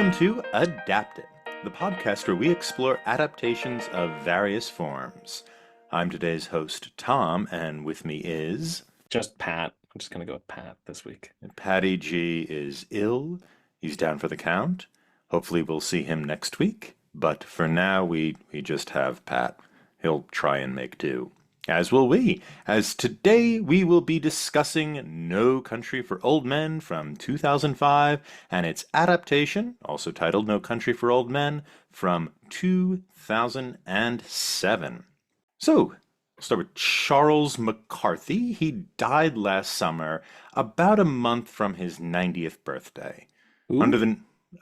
Welcome to Adapted, the podcast where we explore adaptations of various forms. I'm today's host, Tom, and with me is... Just Pat. I'm just gonna go with Pat this week. Patty G is ill. He's down for the count. Hopefully we'll see him next week, but for now we just have Pat. He'll try and make do. As will we, as today we will be discussing No Country for Old Men from 2005 and its adaptation, also titled No Country for Old Men, from 2007. So, we'll start with Charles McCarthy. He died last summer, about a month from his 90th birthday. Under Who?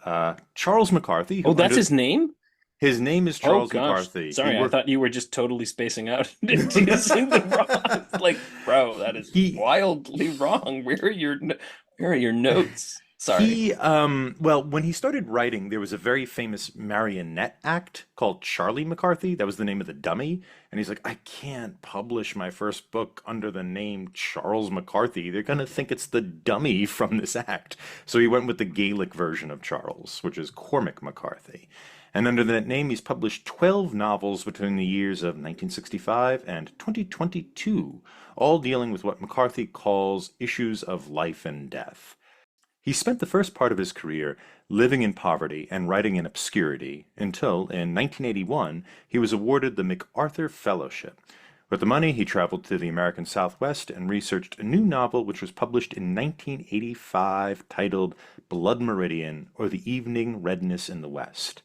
the Charles McCarthy, Oh, who that's under his name? his name is Oh Charles gosh. McCarthy. He Sorry, I worked thought you were just totally spacing out into using the wrong. Like, bro, that is he wildly wrong. Where are your notes? Sorry. well, when he started writing, there was a very famous marionette act called Charlie McCarthy. That was the name of the dummy. And he's like, I can't publish my first book under the name Charles McCarthy. They're going to think it's the dummy from this act. So he went with the Gaelic version of Charles, which is Cormac McCarthy. And under that name, he's published 12 novels between the years of 1965 and 2022, all dealing with what McCarthy calls issues of life and death. He spent the first part of his career living in poverty and writing in obscurity until, in 1981, he was awarded the MacArthur Fellowship. With the money, he traveled to the American Southwest and researched a new novel which was published in 1985 titled Blood Meridian, or The Evening Redness in the West.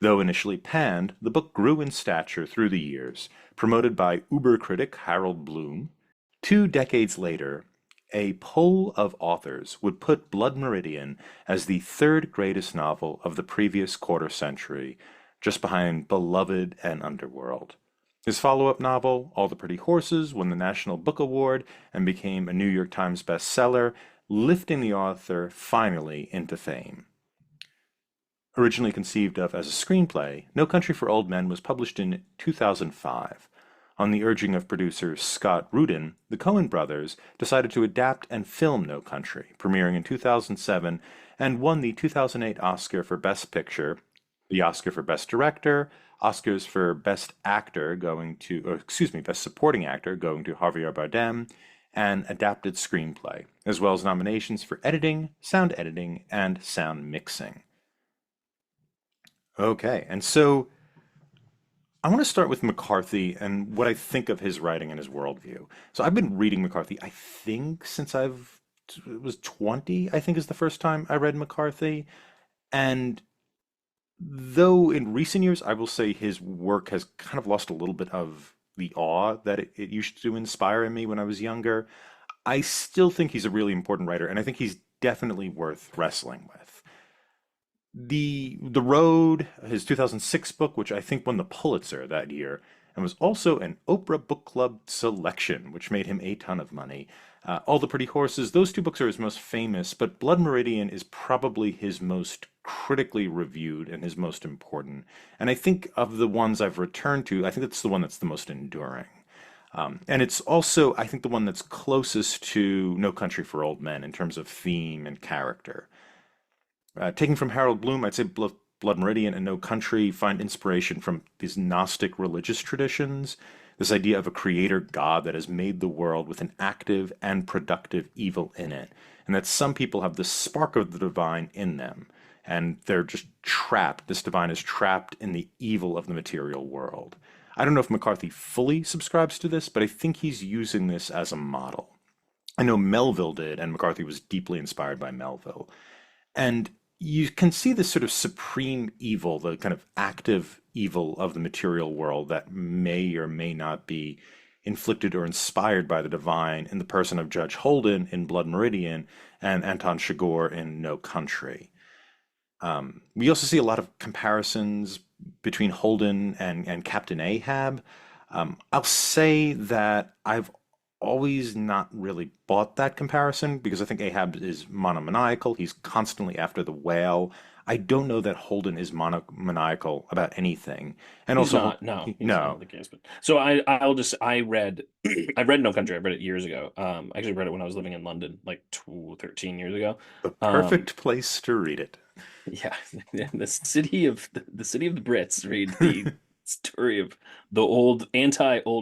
Though initially panned, the book grew in stature through the years, promoted by Uber critic Harold Bloom. 2 decades later, a poll of authors would put Blood Meridian as the third greatest novel of the previous quarter century, just behind Beloved and Underworld. His follow-up novel, All the Pretty Horses, won the National Book Award and became a New York Times bestseller, lifting the author finally into fame. Originally conceived of as a screenplay, No Country for Old Men was published in 2005. On the urging of producer Scott Rudin, the Coen brothers decided to adapt and film No Country, premiering in 2007, and won the 2008 Oscar for Best Picture, the Oscar for Best Director, Oscars for Best Actor Best Supporting Actor going to Javier Bardem, and Adapted Screenplay, as well as nominations for editing, and sound mixing. Okay, and so I want to start with McCarthy and what I think of his writing and his worldview. So I've been reading McCarthy, I think, since it was 20, I think is the first time I read McCarthy. And though in recent years, I will say his work has kind of lost a little bit of the awe that it used to inspire in me when I was younger, I still think he's a really important writer, and I think he's definitely worth wrestling with. The Road, his 2006 book, which I think won the Pulitzer that year, and was also an Oprah Book Club selection, which made him a ton of money. All the Pretty Horses, those two books are his most famous, but Blood Meridian is probably his most critically reviewed and his most important. And I think of the ones I've returned to, I think it's the one that's the most enduring. And it's also, I think, the one that's closest to No Country for Old Men in terms of theme and character. Taking from Harold Bloom, I'd say Blood Meridian and No Country find inspiration from these Gnostic religious traditions, this idea of a creator God that has made the world with an active and productive evil in it, and that some people have the spark of the divine in them, and they're just trapped. This divine is trapped in the evil of the material world. I don't know if McCarthy fully subscribes to this, but I think he's using this as a model. I know Melville did, and McCarthy was deeply inspired by Melville. And you can see this sort of supreme evil, the kind of active evil of the material world that may or may not be inflicted or inspired by the divine in the person of Judge Holden in Blood Meridian and Anton Chigurh in No Country. We also see a lot of comparisons between Holden and Captain Ahab. I'll say that I've always not really bought that comparison because I think Ahab is monomaniacal. He's constantly after the whale. I don't know that Holden is maniacal about anything. And He's also, not. No, he's not no, the case. But so I read I read No Country. I read it years ago. I actually read it when I was living in London, like 13 years ago. the Um, perfect place to read it. yeah, the city of the Brits. Read the story of the old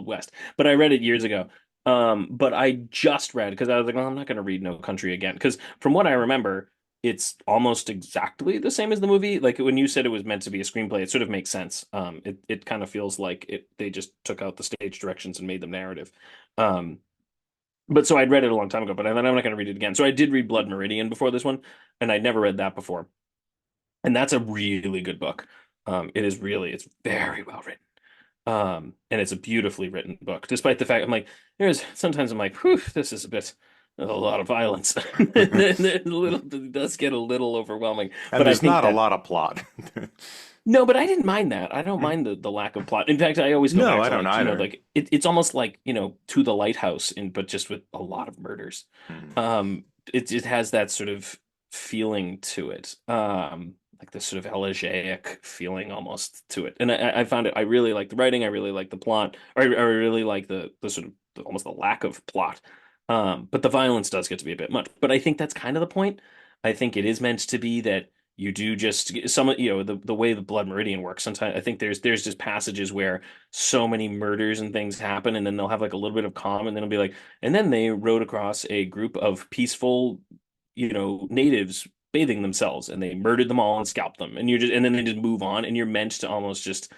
West. But I read it years ago. But I just read because I was like, well, I'm not going to read No Country again because from what I remember, it's almost exactly the same as the movie. Like when you said it was meant to be a screenplay, it sort of makes sense. It kind of feels like they just took out the stage directions and made them narrative. Um, but so I'd read it a long time ago, but I'm not going to read it again. So I did read Blood Meridian before this one, and I'd never read that before, and that's a really good book. It's very well written. And it's a beautifully written book, despite the fact I'm like, whew, this is a lot of violence. It does get a little overwhelming, And but I there's think not a that lot of plot. no, but I didn't mind that. I don't mind the lack of plot. In fact, I always go No, back I to don't like, either. it's almost like, To the Lighthouse but just with a lot of murders. Mhm. It has that sort of feeling to it. Like this sort of elegiac feeling almost to it. And I found it, I really like the writing, I really like the plot, or I really like the sort of almost the lack of plot. But the violence does get to be a bit much. But I think that's kind of the point. I think it is meant to be that you do just the way the blood meridian works. Sometimes I think there's just passages where so many murders and things happen, and then they'll have like a little bit of calm, and then it'll be like, and then they rode across a group of peaceful, natives bathing themselves, and they murdered them all and scalped them, and then they just move on, and you're meant to almost just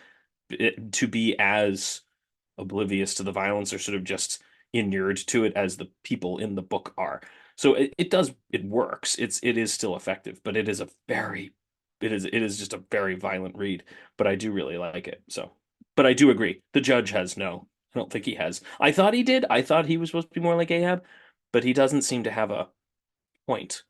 to be as oblivious to the violence or sort of just inured to it as the people in the book are. So it works. It is still effective, but it is just a very violent read. But I do really like it. So, but I do agree. The judge has no. I don't think he has. I thought he did. I thought he was supposed to be more like Ahab, but he doesn't seem to have a point.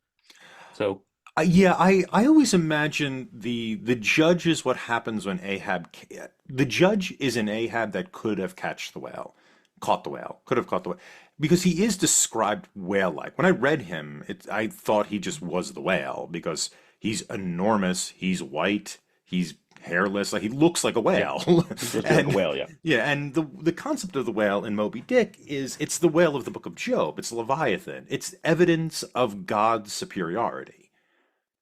So Yeah, I always imagine the judge is what happens when the judge is an Ahab that could have caught the whale, could have caught the whale, because he is described whale-like. When I read him, I thought he just was the whale because he's enormous, he's white, he's hairless, like he looks like a yeah, whale, he's supposed to be like a and whale. Yeah. yeah, and the concept of the whale in Moby Dick is it's the whale of the Book of Job, it's Leviathan, it's evidence of God's superiority.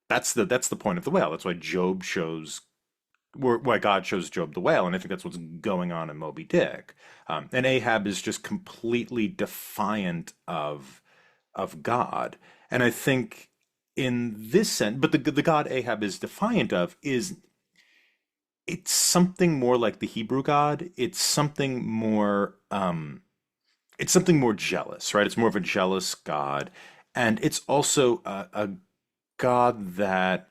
That's the point of the whale. That's why Job shows why God shows Job the whale, and I think that's what's going on in Moby Dick. And Ahab is just completely defiant of God, and I think in this sense, but the God Ahab is defiant of is it's something more like the Hebrew God. It's something more jealous, right? It's more of a jealous God, and it's also a God that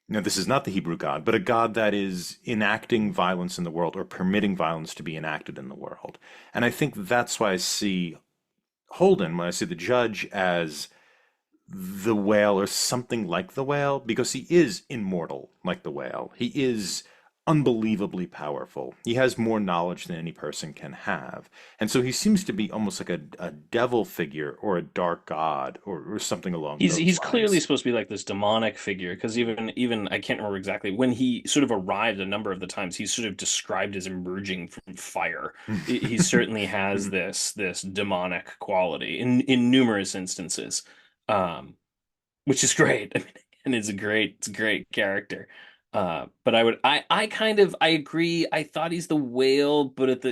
now, this is not the Hebrew God, but a God that is enacting violence in the world or permitting violence to be enacted in the world. And I think that's why I see Holden, when I see the judge as the whale or something like the whale, because he is immortal like the whale. He is unbelievably powerful. He has more knowledge than any person can have. And so he seems to be almost like a devil figure or a dark god or something along those He's clearly lines. supposed to be like this demonic figure because even I can't remember exactly when he sort of arrived a number of the times he's sort of described as emerging from fire. He certainly has this demonic quality in numerous instances, um, which is great. I mean, and it's a great character. But I kind of I agree. I thought he's the whale, but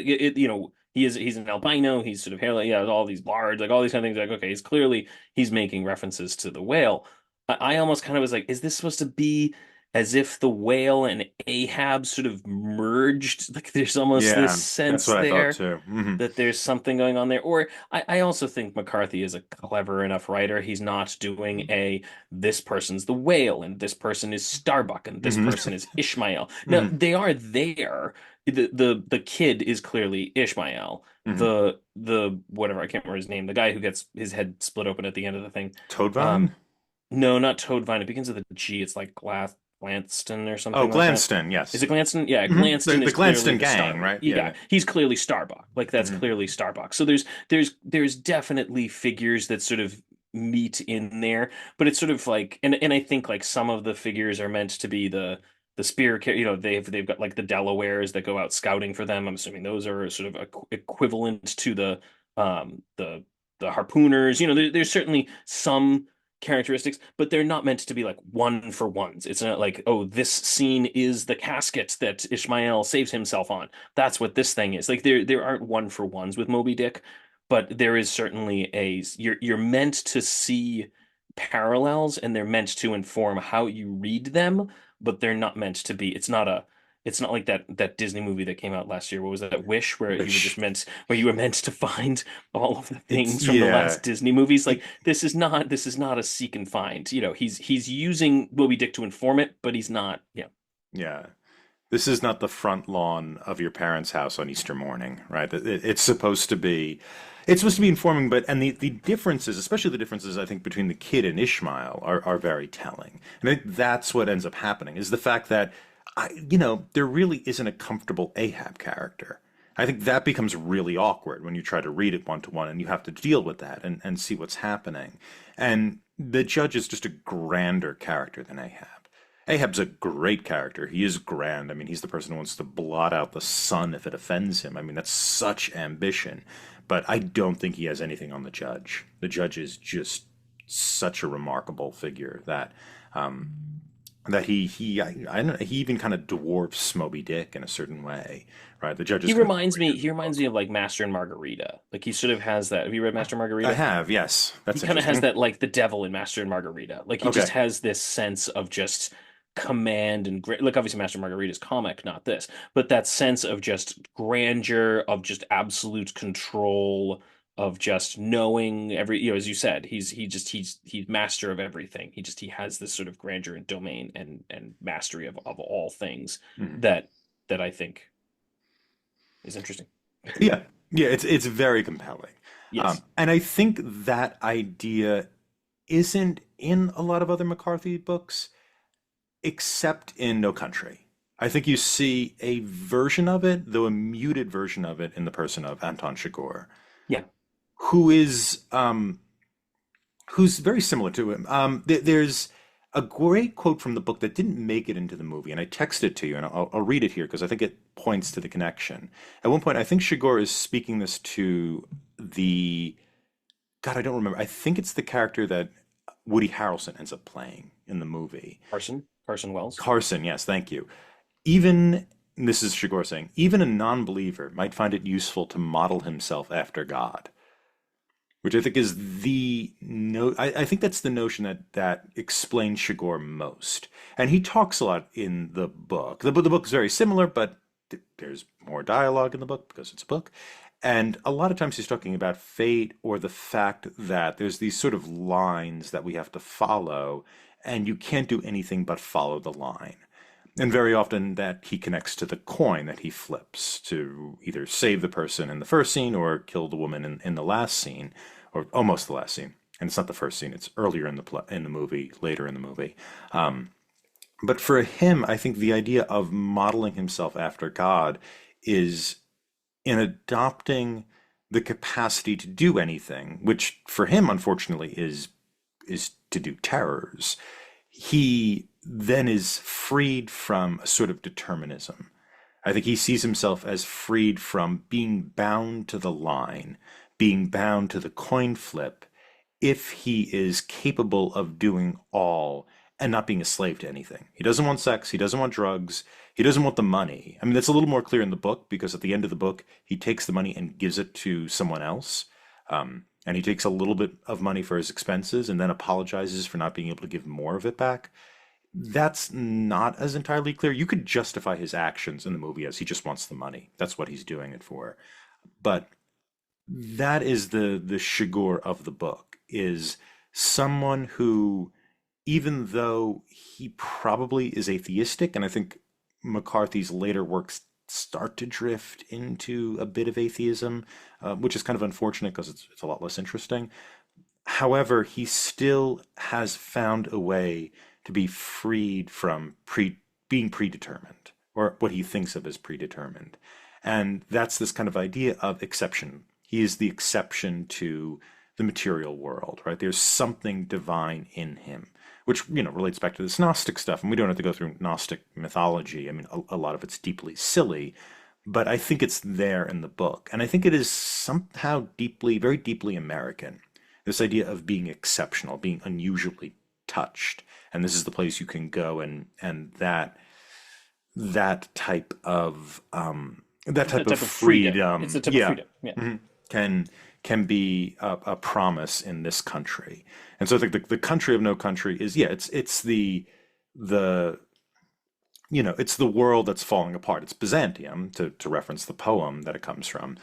he's an albino. He's sort of hair, like, yeah, all these bards, like all these kind of things. Like, okay, he's making references to the whale. I almost kind of was like, is this supposed to be as if the whale and Ahab sort of merged? Like, there's almost this Yeah, that's sense what I thought there too. that there's something going on there. Or I also think McCarthy is a clever enough writer. He's not doing this person's the whale and this person is Starbuck and this Hmm. person is Ishmael. Now Hmm. they are there. The kid is clearly Ishmael. Hmm. The whatever, I can't remember his name. The guy who gets his head split open at the end of the thing. Toadvine? Um, no, not Toadvine. It begins with a G. It's like Glanston or Oh, something like that. Glanston, Is yes. it Glanston? Yeah, Hmm. The Glanston the is clearly Glanston the gang, Starbuck. right? Yeah, he's clearly Starbuck. Like that's Hmm. clearly Starbuck. So there's definitely figures that sort of meat in there, but it's sort of like, and I think like some of the figures are meant to be the spear, they've got like the Delawares that go out scouting for them. I'm assuming those are sort of equivalent to the the harpooners. There's certainly some characteristics, but they're not meant to be like one for ones. It's not like, oh, this scene is the casket that Ishmael saves himself on. That's what this thing is. Like there aren't one for ones with Moby Dick, but there is certainly you're meant to see parallels and they're meant to inform how you read them, but they're not meant to be. It's not like that Disney movie that came out last year. What was that? Wish, Which where you were meant to find all of the it's things from the yeah. last Disney movies. Like It, this is not a seek and find. He's using Moby Dick to inform it, but he's not. Yeah. yeah. This is not the front lawn of your parents' house on Easter morning, right? It's supposed to be informing, but and the differences, especially the differences I think between the kid and Ishmael are very telling. And I think that's what ends up happening is the fact that there really isn't a comfortable Ahab character. I think that becomes really awkward when you try to read it one to one and you have to deal with that and see what's happening. And the judge is just a grander character than Ahab. Ahab's a great character. He is grand. I mean, he's the person who wants to blot out the sun if it offends him. I mean, that's such ambition. But I don't think he has anything on the judge. The judge is just such a remarkable figure um, that I don't know, he even kind of dwarfs Moby Dick in a certain way, right? The judge is kind of greater He than reminds both. me of like Master and Margarita. Like he sort of has that. Have you read Master and I Margarita? have, yes. He That's kind of has interesting. that like the devil in Master and Margarita. Like he just Okay. has this sense of just command and great. Like obviously Master and Margarita is comic, not this, but that sense of just grandeur, of just absolute control, of just knowing every. As you said, he's master of everything. He has this sort of grandeur and domain and mastery of all things Mhm. that that I think is interesting. Yeah. Yeah, it's very compelling. Yes. And I think that idea isn't in a lot of other McCarthy books, except in No Country. I think you see a version of it, though a muted version of it, in the person of Anton Chigurh, Yeah. who is who's very similar to him. There's a great quote from the book that didn't make it into the movie, and I texted it to you, and I'll read it here because I think it points to the connection. At one point, I think Chigurh is speaking this to the God, I don't remember. I think it's the character that Woody Harrelson ends up playing in the movie. Carson Wells. Carson, yes, thank you. Even this is Shigor saying, even a non-believer might find it useful to model himself after God, which I think is the no. I think that's the notion that explains Shigor most, and he talks a lot in the book. The book is very similar, but there's more dialogue in the book because it's a book. And a lot of times he's talking about fate or the fact that there's these sort of lines that we have to follow, and you can't do anything but follow the line. And very often that he connects to the coin that he flips to either save the person in the first scene or kill the woman in the last scene, or almost the last scene. And it's not the first scene; it's earlier in the movie, later in the movie. Um, but for him, I think the idea of modeling himself after God is in adopting the capacity to do anything, which for him, unfortunately, is to do terrors. He then is freed from a sort of determinism. I think he sees himself as freed from being bound to the line, being bound to the coin flip, if he is capable of doing all and not being a slave to anything. He doesn't want sex, he doesn't want drugs, he doesn't want the money. I mean, that's a little more clear in the book because at the end of the book, he takes the money and gives it to someone else. And he takes a little bit of money for his expenses and then apologizes for not being able to give more of it back. That's not as entirely clear. You could justify his actions in the movie as he just wants the money. That's what he's doing it for. But that is the Shigor of the book is someone who, even though he probably is atheistic, and I think McCarthy's later works start to drift into a bit of atheism, which is kind of unfortunate because it's a lot less interesting. However, he still has found a way to be freed from being predetermined, or what he thinks of as predetermined. And that's this kind of idea of exception. He is the exception to the material world, right? There's something divine in him, which, relates back to this Gnostic stuff. And we don't have to go through Gnostic mythology. I mean, a lot of it's deeply silly, but I think it's there in the book. And I think it is somehow deeply, very deeply American. This idea of being exceptional, being unusually touched. And this is the place you can go, and that type of that It's a type of type of freedom. It's a freedom, type of yeah, freedom. Yeah. can can be a promise in this country. And so I think the country of no country is, yeah, it's the it's the world that's falling apart. It's Byzantium, to reference the poem that it comes from.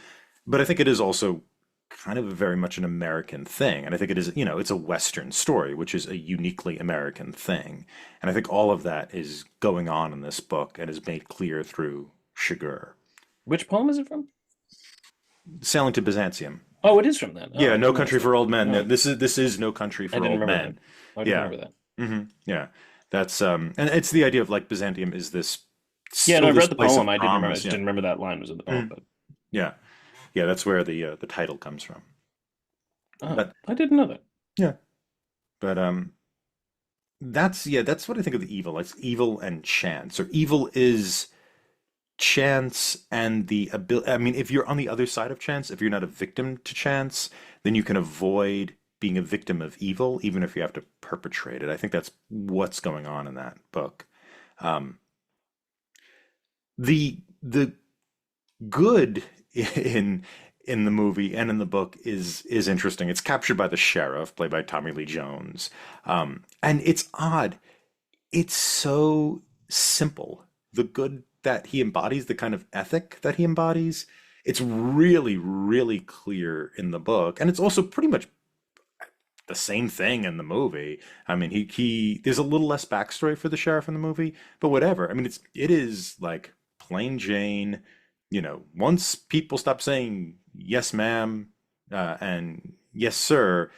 But I think it is also kind of very much an American thing. And I think it is, it's a Western story, which is a uniquely American thing. And I think all of that is going on in this book and is made clear through Chigurh. Which poem is it from? Sailing to Byzantium. Oh, it is from that. Oh, Yeah, I No didn't notice Country that. for Old Men. Oh, This is No Country I for didn't Old remember that. Men. Oh, I didn't Yeah. remember that. Yeah. That's and it's the idea of like Byzantium is this Yeah, no, still I've this read the place poem. of I didn't remember. I promise. just Yeah. didn't remember that line was in the poem. Mhm. Yeah. Yeah, that's where the title comes from. Oh, But I didn't know that. yeah. But that's what I think of the evil. It's evil and chance. Or evil is chance and the ability. I mean, if you're on the other side of chance, if you're not a victim to chance, then you can avoid being a victim of evil, even if you have to perpetrate it. I think that's what's going on in that book. Um, the good in in the movie and in the book is interesting. It's captured by the sheriff, played by Tommy Lee Jones, and it's odd. It's so simple. The good that he embodies, the kind of ethic that he embodies, it's really, really clear in the book, and it's also pretty much the same thing in the movie. I mean, he there's a little less backstory for the sheriff in the movie, but whatever. I mean, it is like plain Jane. Once people stop saying yes, ma'am, and yes, sir,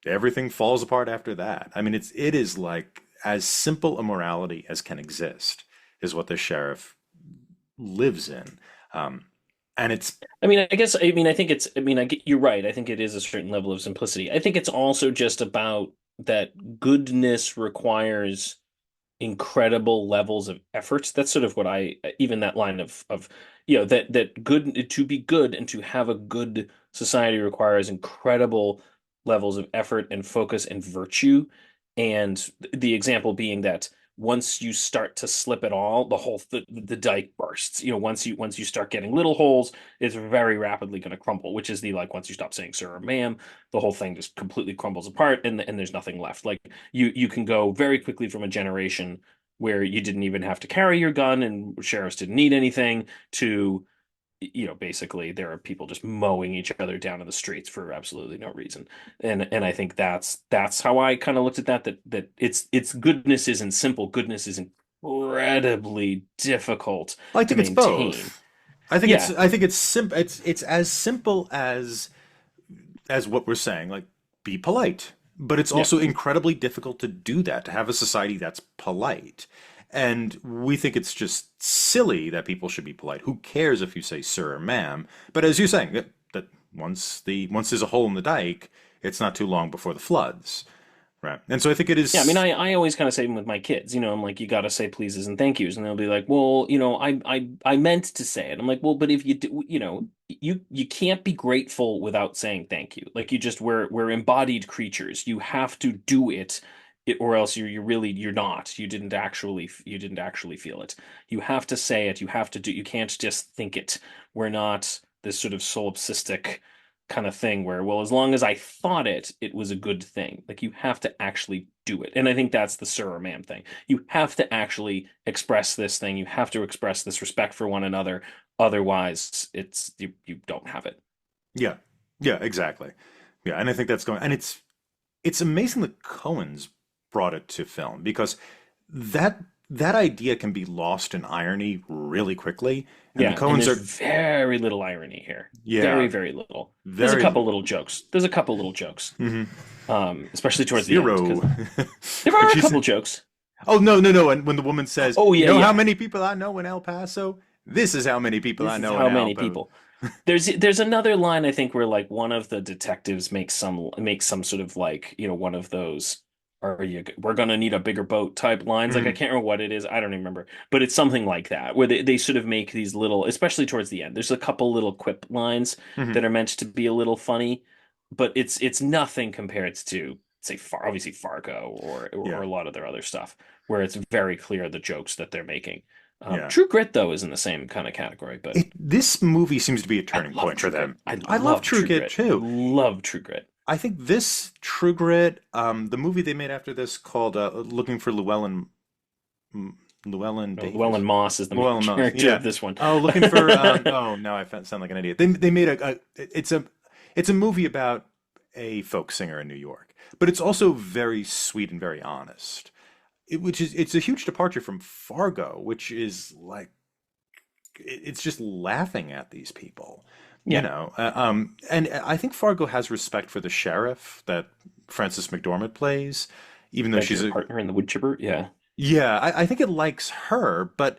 everything falls apart after that. I mean, it is like as simple a morality as can exist is what the sheriff lives in. Um, and it's I mean, I think it's, you're right. I think it is a certain level of simplicity. I think it's also just about that goodness requires incredible levels of effort. That's sort of what even that line of, that good, to be good and to have a good society requires incredible levels of effort and focus and virtue. And the example being that once you start to slip at all, the dike bursts. Once you start getting little holes, it's very rapidly going to crumble, which is the, like, once you stop saying sir or ma'am, the whole thing just completely crumbles apart, and there's nothing left. Like, you can go very quickly from a generation where you didn't even have to carry your gun and sheriffs didn't need anything, to, basically there are people just mowing each other down in the streets for absolutely no reason. And I think that's how I kind of looked at that it's goodness isn't simple. Goodness is incredibly difficult I to think it's maintain. both. I think it's Yeah, I think it's simple. It's as simple as what we're saying, like be polite. But it's yeah. also incredibly difficult to do that, to have a society that's polite. And we think it's just silly that people should be polite. Who cares if you say sir or ma'am? But as you're saying, that once there's a hole in the dike, it's not too long before the floods. Right. And so I think it Yeah, I mean, is. I always kind of say with my kids, I'm like, you got to say pleases and thank yous, and they'll be like, well, I meant to say it. I'm like, well, but if you do, you can't be grateful without saying thank you. Like, we're embodied creatures. You have to do it, or else you're not. You didn't actually feel it. You have to say it. You have to do. You can't just think it. We're not this sort of solipsistic kind of thing where, well, as long as I thought it was a good thing. Like, you have to actually do it. And I think that's the sir or ma'am thing. You have to actually express this thing. You have to express this respect for one another. Otherwise, you don't have it. Yeah. Yeah, exactly. Yeah, and I think that's going, and it's amazing that Cohen's brought it to film because that that idea can be lost in irony really quickly. And the Yeah, and Coens there's are, very little irony here. Very, yeah, very little. There's a very couple little. little jokes. There's a couple little jokes. Hmm. Especially towards the end, Zero. because there When are a she couple said, jokes. "Oh no, no, no!" And when the woman says, Oh "You yeah, know how yeah. many people I know in El Paso? This is how many people I This is know in how El many Paso." people. There's another line I think where like one of the detectives makes some sort of like, one of those we're gonna need a bigger boat type lines. Like I Hmm. can't remember what it is. I don't even remember. But it's something like that where they sort of make these little, especially towards the end. There's a couple little quip lines Hmm. that are meant to be a little funny, but it's nothing compared to say obviously Fargo or Yeah, a lot of their other stuff where it's very clear the jokes that they're making. yeah. True Grit though is in the same kind of category, but This movie seems to be a I turning love point for True Grit. them. I I love love True True Grit Grit. I too. love True Grit. I think this True Grit, the movie they made after this called Looking for Llewellyn No, Llewellyn Davis. Moss is the main Llewellyn Moss. character Yeah. of this one. Oh, looking for oh no, sound like an idiot. They made it's a movie about a folk singer in New York, but it's also very sweet and very honest. It's a huge departure from Fargo, which is like it's just laughing at these people, Yeah, and I think Fargo has respect for the sheriff that Frances McDormand plays, even though like she's her a partner in the wood chipper. Yeah, yeah, I think it likes her, but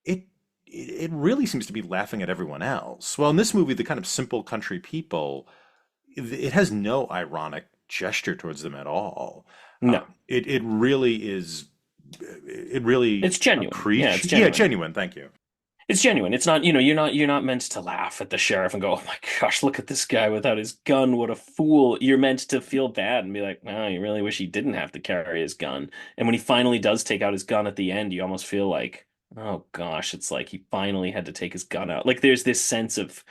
it it really seems to be laughing at everyone else. Well, in this movie, the kind of simple country people, it has no ironic gesture towards them at all. no, It really is. It really it's genuine. Yeah, it's appreciate. Yeah, genuine. genuine. Thank you. It's genuine. It's not, you're not meant to laugh at the sheriff and go, "Oh my gosh, look at this guy without his gun. What a fool." You're meant to feel bad and be like, "No, you really wish he didn't have to carry his gun." And when he finally does take out his gun at the end, you almost feel like, "Oh gosh, it's like he finally had to take his gun out." Like there's this sense of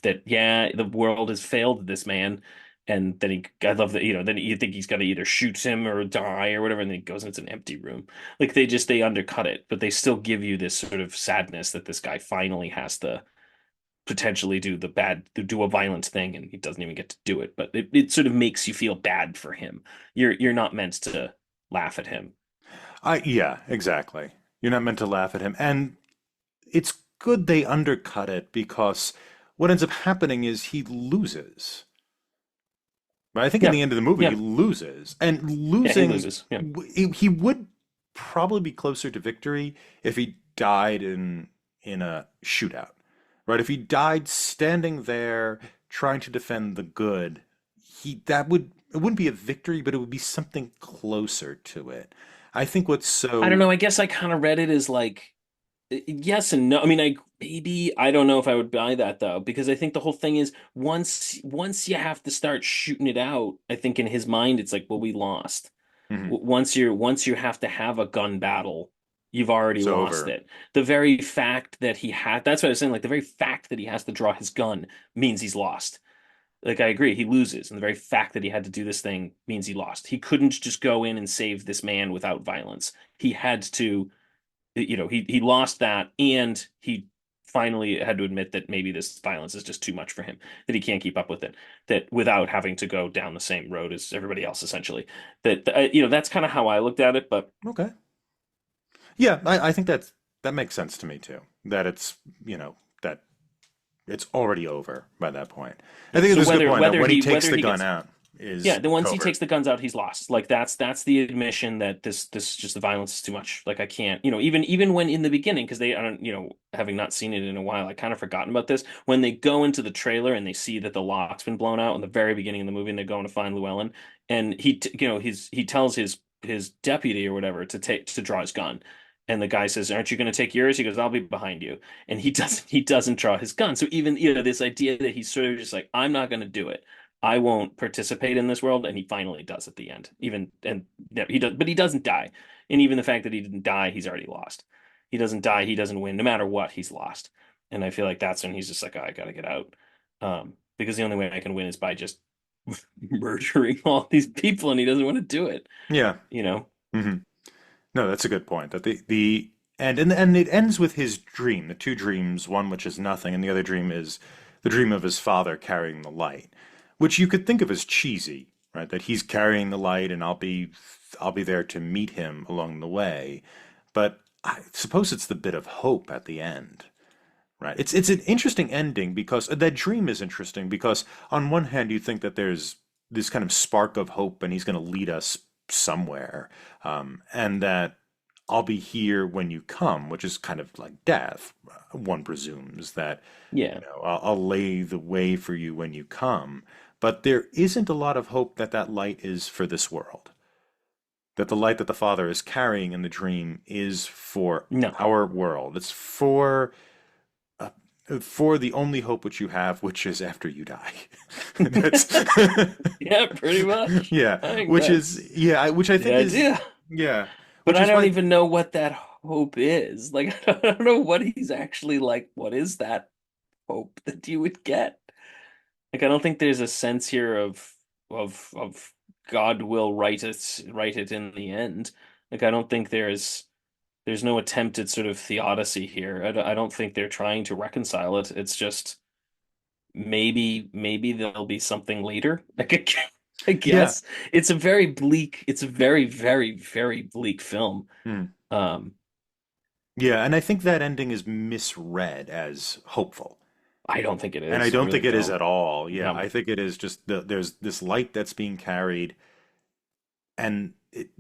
that, yeah, the world has failed this man. And then I love that, then you think he's got to either shoot him or die or whatever, and then he goes and it's an empty room. Like they undercut it, but they still give you this sort of sadness that this guy finally has to potentially do a violent thing, and he doesn't even get to do it. But it sort of makes you feel bad for him. You're not meant to laugh at him. I yeah, exactly. You're not meant to laugh at him, and it's good they undercut it because what ends up happening is he loses. Right? I think in Yeah, the end of the movie he yeah, loses, and yeah. He losing loses. Yeah. he would probably be closer to victory if he died in a shootout. Right? If he died standing there trying to defend the good, he that would it wouldn't be a victory, but it would be something closer to it. I think what's I don't so know. I guess I kind of read it as like yes and no. I mean, I don't know if I would buy that though, because I think the whole thing is once you have to start shooting it out, I think in his mind it's like, well, we lost. Mhm. Once you have to have a gun battle, you've already It's lost over. it. The very fact that that's what I was saying, like the very fact that he has to draw his gun means he's lost. Like I agree, he loses, and the very fact that he had to do this thing means he lost. He couldn't just go in and save this man without violence. He had to, he lost that, and he finally had to admit that maybe this violence is just too much for him, that he can't keep up with it, that without having to go down the same road as everybody else, essentially. That's kind of how I looked at it, but Okay. Yeah, I think that makes sense to me too. That it's, that it's already over by that point. I yeah. think So there's a good point that when he takes whether the he gun gets out yeah, is then once he over. takes the guns out, he's lost. Like that's the admission that this just the violence is too much. Like I can't, even when in the beginning, because I don't, having not seen it in a while, I kind of forgotten about this. When they go into the trailer and they see that the lock's been blown out in the very beginning of the movie, and they're going to find Llewellyn, and he tells his deputy or whatever to draw his gun. And the guy says, "Aren't you going to take yours?" He goes, "I'll be behind you." And he doesn't draw his gun. So even, this idea that he's sort of just like, "I'm not going to do it. I won't participate in this world," and he finally does at the end. Even and yeah, he does, but he doesn't die. And even the fact that he didn't die, he's already lost. He doesn't die, he doesn't win. No matter what, he's lost. And I feel like that's when he's just like, oh, I gotta get out. Because the only way I can win is by just murdering all these people, and he doesn't want to do it. Yeah. You know? Hmm. No, that's a good point. That the and it ends with his dream, the two dreams, one which is nothing, and the other dream is the dream of his father carrying the light, which you could think of as cheesy, right? That he's carrying the light and I'll be there to meet him along the way. But I suppose it's the bit of hope at the end, right? It's an interesting ending because that dream is interesting because on one hand you think that there's this kind of spark of hope and he's going to lead us somewhere, and that I'll be here when you come, which is kind of like death. One presumes that, Yeah. I'll lay the way for you when you come. But there isn't a lot of hope that that light is for this world. That the light that the Father is carrying in the dream is for No. our world. It's uh, for the only hope which you have, which is after you die. That's Yeah, pretty much. yeah, I think which that's is which I the think is idea. yeah, But which I is don't why even know what that hope is. Like, I don't know what he's actually like. What is that hope that you would get? Like, I don't think there's a sense here of God will write it in the end. Like, I don't think there's no attempt at sort of theodicy here. I don't think they're trying to reconcile it. It's just maybe there'll be something later. Like, I yeah. guess it's a very bleak. It's a very, very, very bleak film. Hmm. Um, Yeah, and I think that ending is misread as hopeful. I don't think it And I is. I don't think really it is don't. at all. Yeah, No. I think it is just there's this light that's being carried, and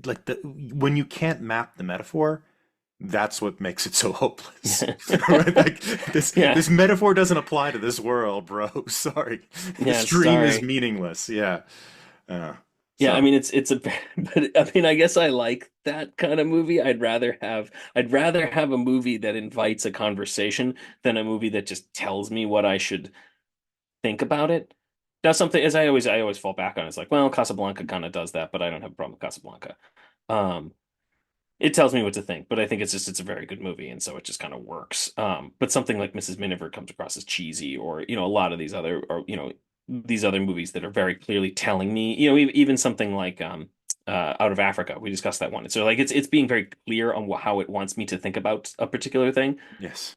like when you can't map the metaphor, that's what makes it so hopeless. Right? Like Yeah. this metaphor doesn't apply to this world, bro. Sorry. This Yeah, dream is sorry. meaningless. Yeah. Uh, Yeah, I so mean it's a but I mean I guess I like that kind of movie. I'd rather have a movie that invites a conversation than a movie that just tells me what I should think about it. That's something as I always fall back on. It's like, well, Casablanca kind of does that, but I don't have a problem with Casablanca. Um, it tells me what to think, but I think it's a very good movie, and so it just kind of works. But something like Mrs. Miniver comes across as cheesy, or a lot of these other, or these other movies that are very clearly telling me, even something like Out of Africa. We discussed that one. So like it's being very clear on how it wants me to think about a particular thing, yes.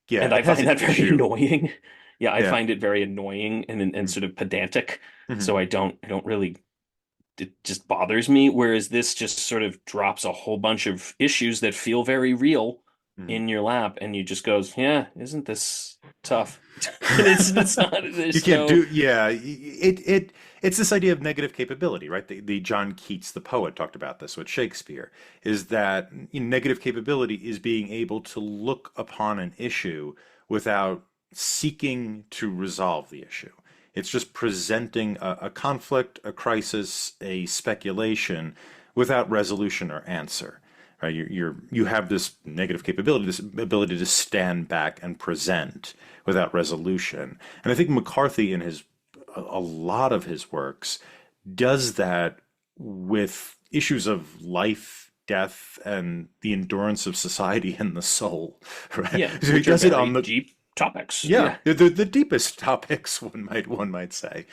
Yeah, and it I has find an that very issue. annoying. Yeah, I Yeah. find it very annoying and Mm-hmm. sort of pedantic. Mm-hmm. So I don't really it just bothers me. Whereas this just sort of drops a whole bunch of issues that feel very real in your lap, and you just goes, "Yeah, isn't this tough?" And it's not. You There's can't no. do, yeah, it's this idea of negative capability, right? The John Keats, the poet, talked about this with Shakespeare, is that negative capability is being able to look upon an issue without seeking to resolve the issue. It's just presenting a conflict, a crisis, a speculation without resolution or answer. Right? You have this negative capability, this ability to stand back and present without resolution. And I think McCarthy in his a lot of his works does that with issues of life, death, and the endurance of society and the soul. Right? Yeah, So he which are does it very on the deep topics. yeah, Yeah. the deepest topics one might say.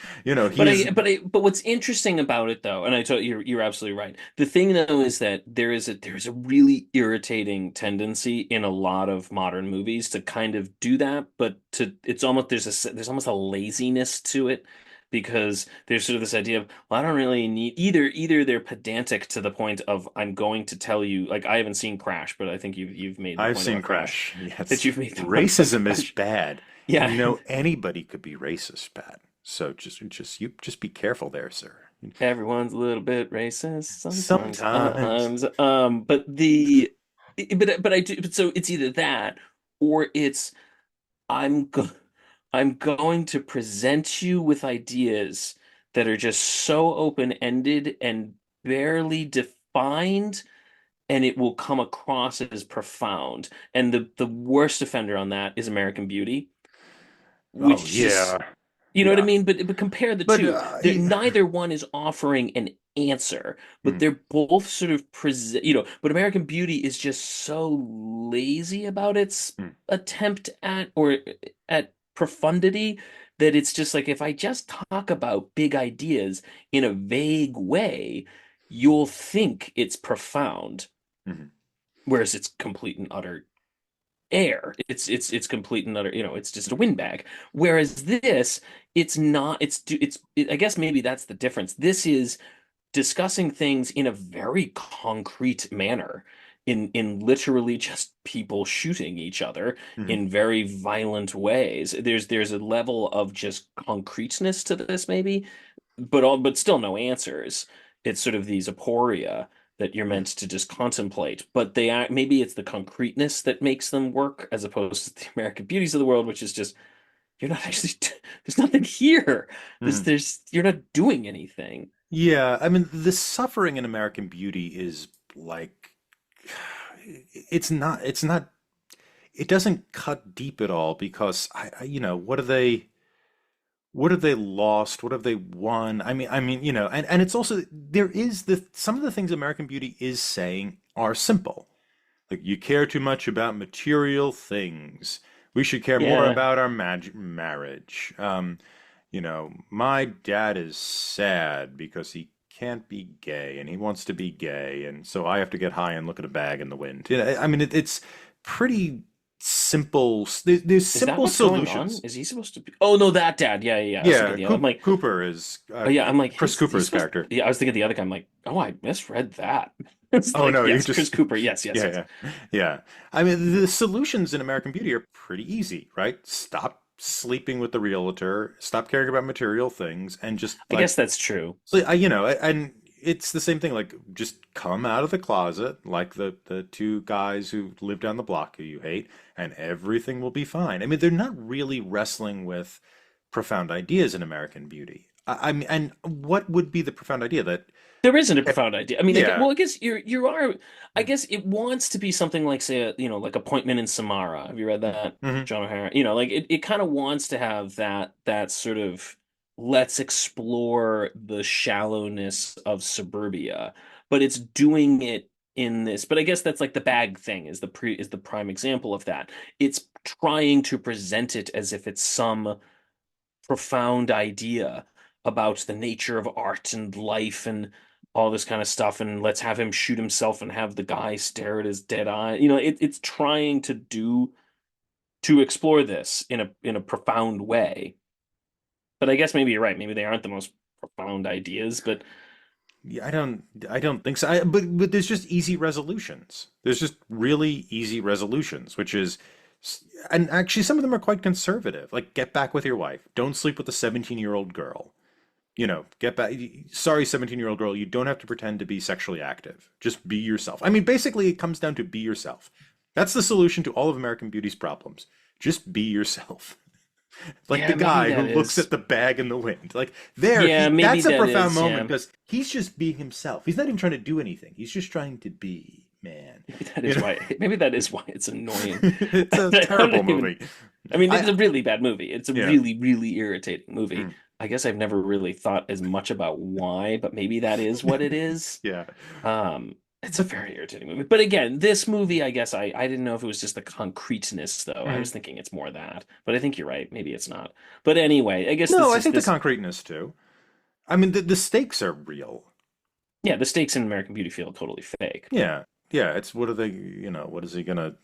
He is But what's interesting about it though, and I told you're absolutely right. The thing though is that there is a really irritating tendency in a lot of modern movies to kind of do that, but to it's almost there's almost a laziness to it because there's sort of this idea of, well, I don't really need either they're pedantic to the point of I'm going to tell you, like I haven't seen Crash, but I think you've made the I've point seen about Crash, Crash. that Yes, you've made the point about racism is Crash. bad, and Yeah. anybody could be racist bad. So just be careful there, sir. Everyone's a little bit racist sometimes. Sometimes. But the but I do but so it's either that or it's I'm go I'm going to present you with ideas that are just so open-ended and barely defined, and it will come across as profound. And the worst offender on that is American Beauty, Oh which yeah, just you know what I yeah. mean? But compare the But two. That neither one is offering an answer, but mm, they're both sort of present. But American Beauty is just so lazy about its mm, attempt at profundity that it's just like if I just talk about big ideas in a vague way, you'll think it's profound, mm, whereas it's complete and utter air. It's complete and utter, it's just a windbag. Whereas this, it's not, I guess maybe that's the difference. This is discussing things in a very concrete manner, in literally just people shooting each other mm, in very violent ways. There's a level of just concreteness to this maybe, but still no answers. It's sort of these aporia that you're meant to just contemplate, but they act, maybe it's the concreteness that makes them work as opposed to the American Beauties of the world, which is just you're not actually there's nothing here. Mhm. You're not doing anything. Yeah, I mean, the suffering in American Beauty is like, it's not, it doesn't cut deep at all because what have they lost? What have they won? I mean, and it's also there is some of the things American Beauty is saying are simple. Like you care too much about material things. We should care more Yeah, about our marriage. My dad is sad because he can't be gay and he wants to be gay, and so I have to get high and look at a bag in the wind. I mean, it's pretty simple. There's is that simple what's going on? solutions. Is he supposed to be? Oh no, that dad. Yeah, yeah, yeah. I was thinking Yeah, the other. I'm like, Cooper is oh yeah, I'm like Chris he's Cooper's supposed. character. Yeah, I was thinking the other guy. I'm like, oh, I misread that. It's Oh like no, you yes, Chris just Cooper. Yes, yes, yes. yeah, yeah, yeah. I mean, the solutions in American Beauty are pretty easy, right? Stop sleeping with the realtor, stop caring about material things, and just I guess that's true. and it's the same thing. Like, just come out of the closet, like the two guys who live down the block who you hate, and everything will be fine. I mean, they're not really wrestling with profound ideas in American Beauty. I mean, and what would be the profound idea that? There isn't a profound idea. I mean, Yeah. well, I guess you are. I guess it wants to be something like, say, like Appointment in Samara. Have you read that, Hmm. John O'Hara? Like it kind of wants to have that sort of let's explore the shallowness of suburbia, but it's doing it in this. But I guess that's like the bag thing is the prime example of that. It's trying to present it as if it's some profound idea about the nature of art and life and all this kind of stuff, and let's have him shoot himself and have the guy stare at his dead eye. It's trying to explore this in a profound way. But I guess maybe you're right. Maybe they aren't the most profound ideas, but Yeah, I don't think so. But there's just easy resolutions. There's just really easy resolutions, which is, and actually some of them are quite conservative. Like, get back with your wife. Don't sleep with a 17-year-old girl. Get back. Sorry, 17-year-old girl, you don't have to pretend to be sexually active. Just be yourself. I mean, basically, it comes down to be yourself. That's the solution to all of American Beauty's problems. Just be yourself. Like the yeah, maybe guy who that looks is. at the bag in the wind. Like there, Yeah, he maybe that's a that profound is. moment Yeah, because he's just being himself. He's not even trying to do anything. He's just trying to be, man. maybe that You is know? why. Maybe that is why it's annoying. It's a I terrible don't even. movie. I mean, it's I a really bad movie. It's a yeah. really, really irritating movie. Mm. I guess I've never really thought as much about why, but maybe that is what it is. Yeah. It's a But very irritating movie. But again, this movie, I guess I didn't know if it was just the concreteness, though. I was mhm. thinking it's more that. But I think you're right. Maybe it's not. But anyway, I guess No, this I just think the this concreteness too. I mean, the stakes are real. yeah, the stakes in American Beauty feel totally fake. Yeah. Yeah, it's what are they, what is he gonna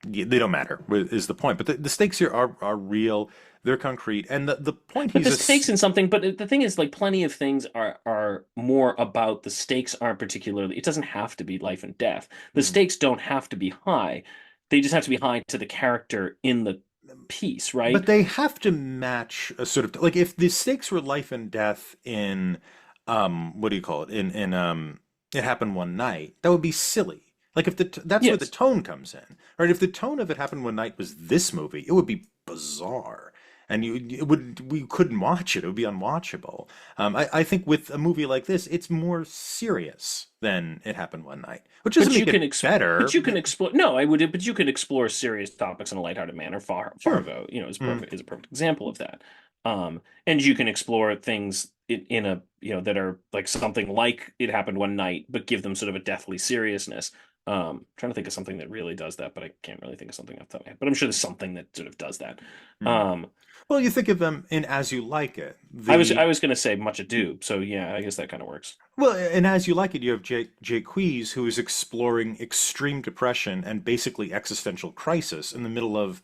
yeah, they don't matter is the point, but the stakes here are real, they're concrete, and the point But he's the a stakes in something, but the thing is, like, plenty of things are more about the stakes aren't particularly, it doesn't have to be life and death. The mm. stakes don't have to be high. They just have to be high to the character in the piece, But right? they have to match a sort of like if the stakes were life and death in what do you call it in It Happened One Night, that would be silly. Like if that's where the Yes. tone comes in, right? If the tone of It Happened One Night was this movie, it would be bizarre, and we couldn't watch it. It would be unwatchable. I think with a movie like this, it's more serious than It Happened One Night, which doesn't But make it better. but you can explore no, I would but you can explore serious topics in a lighthearted manner. Sure. Fargo, Mm, is a perfect example of that. And you can explore things in a that are like something like It Happened One Night, but give them sort of a deathly seriousness. Trying to think of something that really does that, but I can't really think of something off the top of my head. But I'm sure there's something that sort of does that. mm. Um, Well, you think of them in As You Like It. I The was going to say Much Ado, so yeah, I guess that kind of works. Well, and As You Like It, you have Jake Quees, who is exploring extreme depression and basically existential crisis in the middle of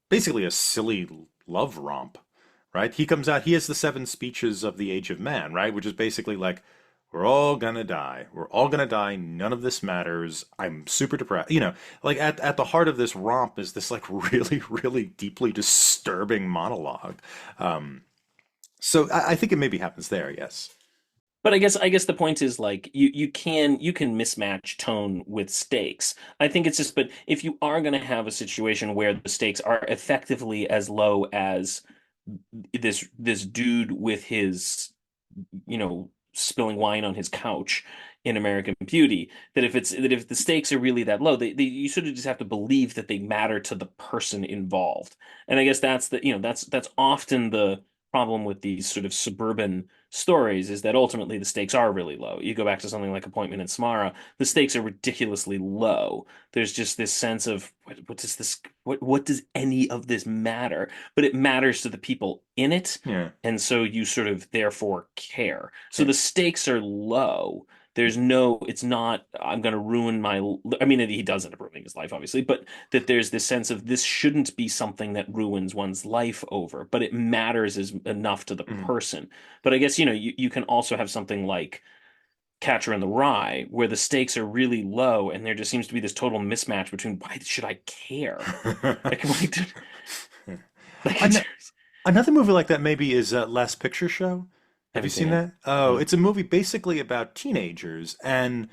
basically a silly love romp, right? He comes out, he has the seven speeches of the Age of Man, right? Which is basically like, we're all gonna die. We're all gonna die. None of this matters. I'm super depressed. Like at the heart of this romp is this like really, really deeply disturbing monologue. Um, so I think it maybe happens there, yes. But I guess the point is like you can mismatch tone with stakes. I think it's just but if you are going to have a situation where the stakes are effectively as low as this dude with his spilling wine on his couch in American Beauty, that if the stakes are really that low, you sort of just have to believe that they matter to the person involved. And I guess that's often the problem with these sort of suburban stories is that ultimately the stakes are really low. You go back to something like Appointment in Samara, the stakes are ridiculously low. There's just this sense of what does this what does any of this matter? But it matters to the people in it, Yeah. and so you sort of therefore care. So Yeah. the stakes are low. It's not, I'm going to ruin I mean, he does end up ruining his life, obviously, but that there's this sense of this shouldn't be something that ruins one's life over, but it matters as enough to the Mm. person. But I guess, you can also have something like Catcher in the Rye, where the stakes are really low, and there just seems to be this total mismatch between why should I care? Like, like, An- Another movie like that maybe is Last Picture Show. Have you haven't seen seen it. that? Oh, No. it's a movie basically about teenagers, and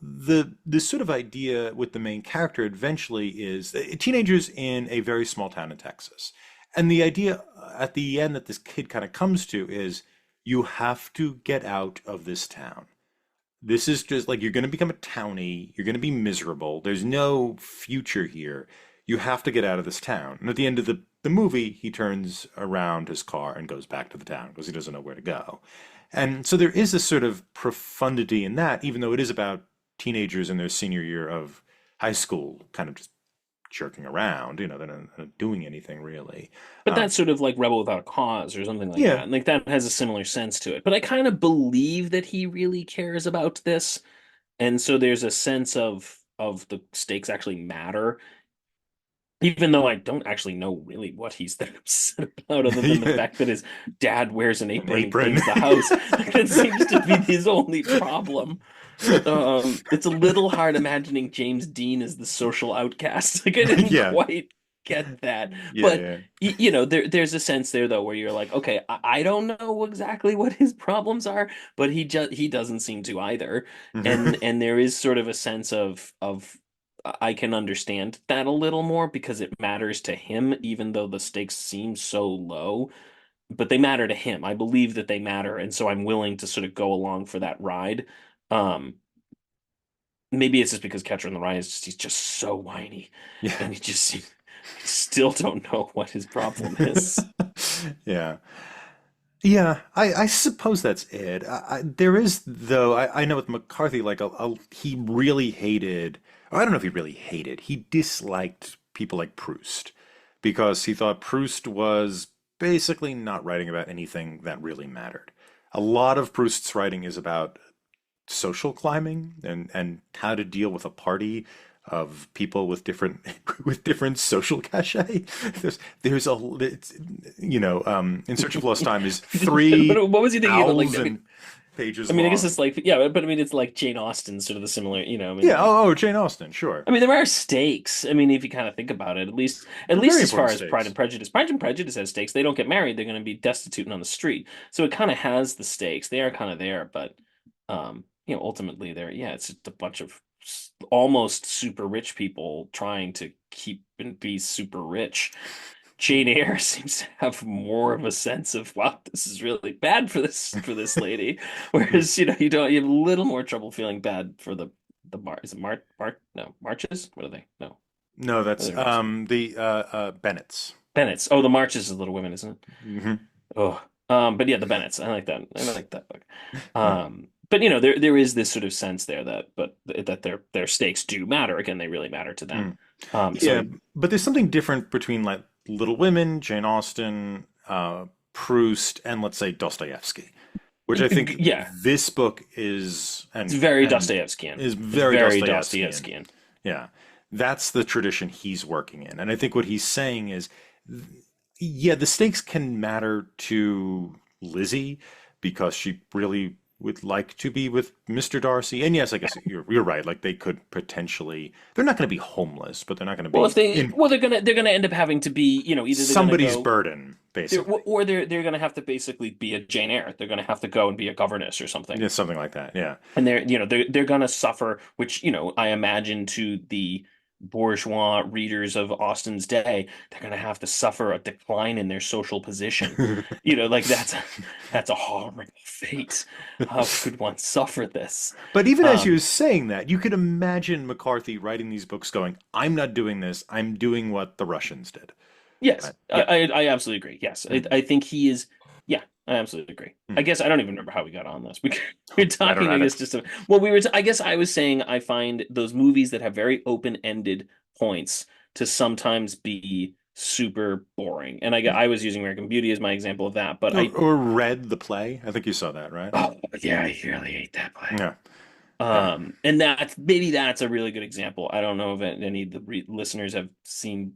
the sort of idea with the main character eventually is teenagers in a very small town in Texas. And the idea at the end that this kid kind of comes to is you have to get out of this town. This is just like you're going to become a townie. You're going to be miserable. There's no future here. You have to get out of this town. And at the end of the movie, he turns around his car and goes back to the town because he doesn't know where to go. And so there is this sort of profundity in that, even though it is about teenagers in their senior year of high school, kind of just jerking around. They're not doing anything really. But Um, that's sort of like Rebel Without a Cause or something like yeah, that. And like that has a similar sense to it. But I kind of believe that he really cares about this. And so there's a sense of the stakes actually matter, even though I don't actually know really what he's that upset about, other than the yeah, fact that his dad wears an an apron and apron. cleans the house. Like that seems to be his only problem. It's a little hard imagining James Dean as the social outcast. Like I didn't Yeah, quite get that, yeah, but yeah. there's a sense there though where you're like, okay, I don't know exactly what his problems are, but he doesn't seem to either, and there is sort of a sense of I can understand that a little more because it matters to him, even though the stakes seem so low, but they matter to him. I believe that they matter, and so I'm willing to sort of go along for that ride. Um, Maybe it's just because Catcher in the Rye he's just so whiny, Yeah. and I still don't know what his problem is. Yeah. Yeah, I suppose that's it. There is, though, I know with McCarthy, like, he really hated, or I don't know if he really hated, he disliked people like Proust because he thought Proust was basically not writing about anything that really mattered. A lot of Proust's writing is about social climbing and how to deal with a party of people with different with different social cachet. There's a it's, In Search of Lost Time is What was he thinking about? Like, 3,000 pages I mean, I guess long. it's like, yeah, but I mean, it's like Jane Austen, sort of the similar, I mean, Yeah. like, Jane Austen, sure. I mean, there are stakes. I mean, if you kind of think about it, at They're very least as far important as stakes. Pride and Prejudice has stakes. They don't get married; they're going to be destitute and on the street. So it kind of has the stakes. They are kind of there, but ultimately, yeah, it's just a bunch of almost super rich people trying to keep and be super rich. Jane Eyre seems to have more of a sense of, wow, this is really bad for this lady. Whereas, you have a little more trouble feeling bad for the is it no, Marches? What are they? No. No, What are that's their names? the Bennets. Bennets. Oh, the Marches is Little Women, isn't it? Hmm. Oh. But yeah, the Bennets. I like that. I like that book. But there is this sort of sense there that their stakes do matter. Again, they really matter to them. Mm. Yeah, So but there's something different between like Little Women, Jane Austen, Proust, and let's say Dostoevsky, which I think yeah, this book is it's and very and Dostoevskian. is It's very very Dostoevskian. Dostoevskian. Yeah, that's the tradition he's working in, and I think what he's saying is, yeah, the stakes can matter to Lizzie because she really would like to be with Mr. Darcy. And yes, I guess you're right. Like they could potentially, they're not going to be homeless, but they're not going to Well, if be they in well, they're gonna end up having to be, either they're gonna somebody's go burden, basically. or they're gonna have to basically be a Jane Eyre. They're gonna have to go and be a governess or something. Yeah, something like that. Yeah. And they're gonna suffer, which I imagine to the bourgeois readers of Austen's day, they're gonna have to suffer a decline in their social position. Like that's a horrible fate. How could one suffer this? But even as you Um, were saying that, you could imagine McCarthy writing these books going, I'm not doing this. I'm doing what the Russians did. yes, Right? Yeah. I absolutely agree. Yes, Mm, I think he is. Yeah, I absolutely agree. I mm. guess I don't even remember how we got on this. We're I don't talking, I either. guess, well, I guess I was saying I find those movies that have very open-ended points to sometimes be super boring. And I was using American Beauty as my example of that, but Or read the play. I think you saw that, right? oh yeah, I really hate that play. Yeah. Yeah. And that's a really good example. I don't know if any of the listeners have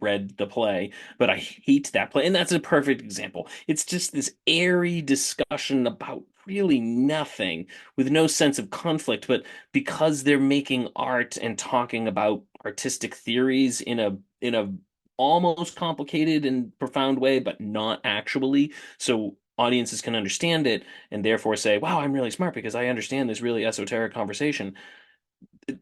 read the play, but I hate that play, and that's a perfect example. It's just this airy discussion about really nothing with no sense of conflict, but because they're making art and talking about artistic theories in a almost complicated and profound way, but not actually, so audiences can understand it and therefore say, wow, I'm really smart because I understand this really esoteric conversation,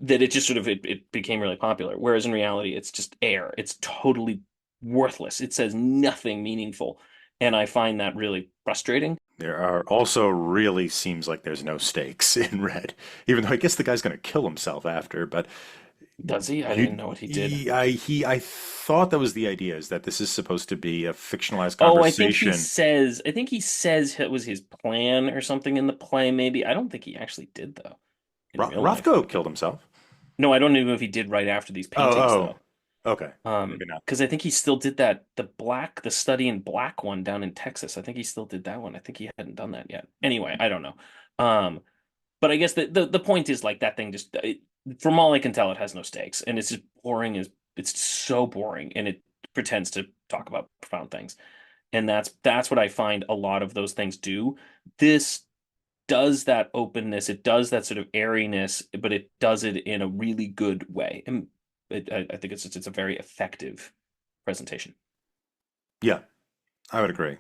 that it just sort of it became really popular. Whereas in reality, it's just air. It's totally worthless. It says nothing meaningful. And I find that really frustrating. There are also really seems like there's no stakes in Red, even though I guess the guy's going to kill himself after. But Does he? I didn't he, know what he did. I thought that was the idea is that this is supposed to be a fictionalized Oh, conversation. I think he says it was his plan or something in the play, maybe. I don't think he actually did, though, in real life. Rothko killed himself. No, I don't even know if he did right after these paintings, Oh, though. oh, okay, maybe not. Because I think he still did that, the study in black one down in Texas. I think he still did that one. I think he hadn't done that yet. Anyway, I don't know. Um, but I guess the point is like that thing from all I can tell, it has no stakes, and it's just boring as it's so boring, and it pretends to talk about profound things, and that's what I find a lot of those things do. This does that openness, it does that sort of airiness, but it does it in a really good way, and I think it's a very effective presentation. Yeah, I would agree.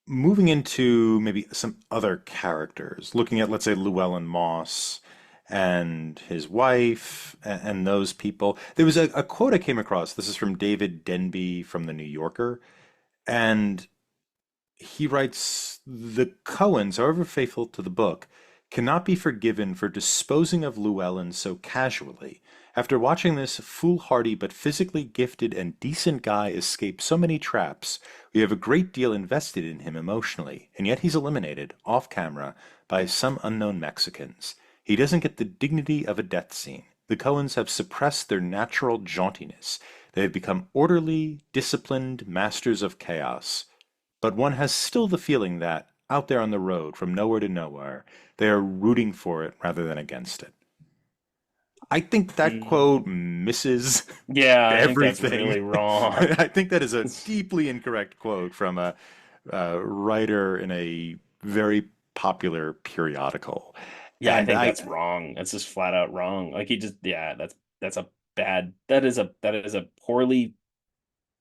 Moving into maybe some other characters, looking at, let's say, Llewellyn Moss and his wife and those people. There was a quote I came across. This is from David Denby from The New Yorker. And he writes, the Cohens, however faithful to the book, cannot be forgiven for disposing of Llewellyn so casually. After watching this foolhardy but physically gifted and decent guy escape so many traps, we have a great deal invested in him emotionally, and yet he's eliminated, off camera, by some unknown Mexicans. He doesn't get the dignity of a death scene. The Cohens have suppressed their natural jauntiness. They have become orderly, disciplined masters of chaos. But one has still the feeling that, out there on the road, from nowhere to nowhere, they are rooting for it rather than against it. I think that Mm. quote misses Yeah, I think that's everything. really wrong. I think that is a deeply incorrect quote from a writer in a very popular periodical. Yeah, I And think that's wrong. That's just flat out wrong. Like he just, yeah, that's a bad, that is a poorly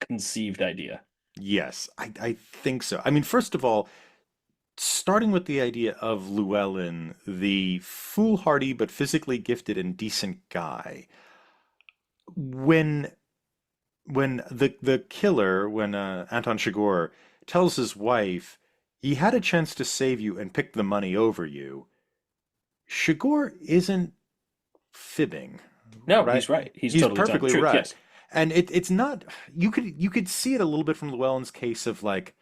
conceived idea. yes, I think so. I mean, first of all, starting with the idea of Llewellyn, the foolhardy but physically gifted and decent guy, when when the killer, when Anton Chigurh tells his wife he had a chance to save you and pick the money over you, Chigurh isn't fibbing, No, right? he's right. He's He's totally telling the perfectly truth. right. Yes. And it's not, you could see it a little bit from Llewellyn's case of like,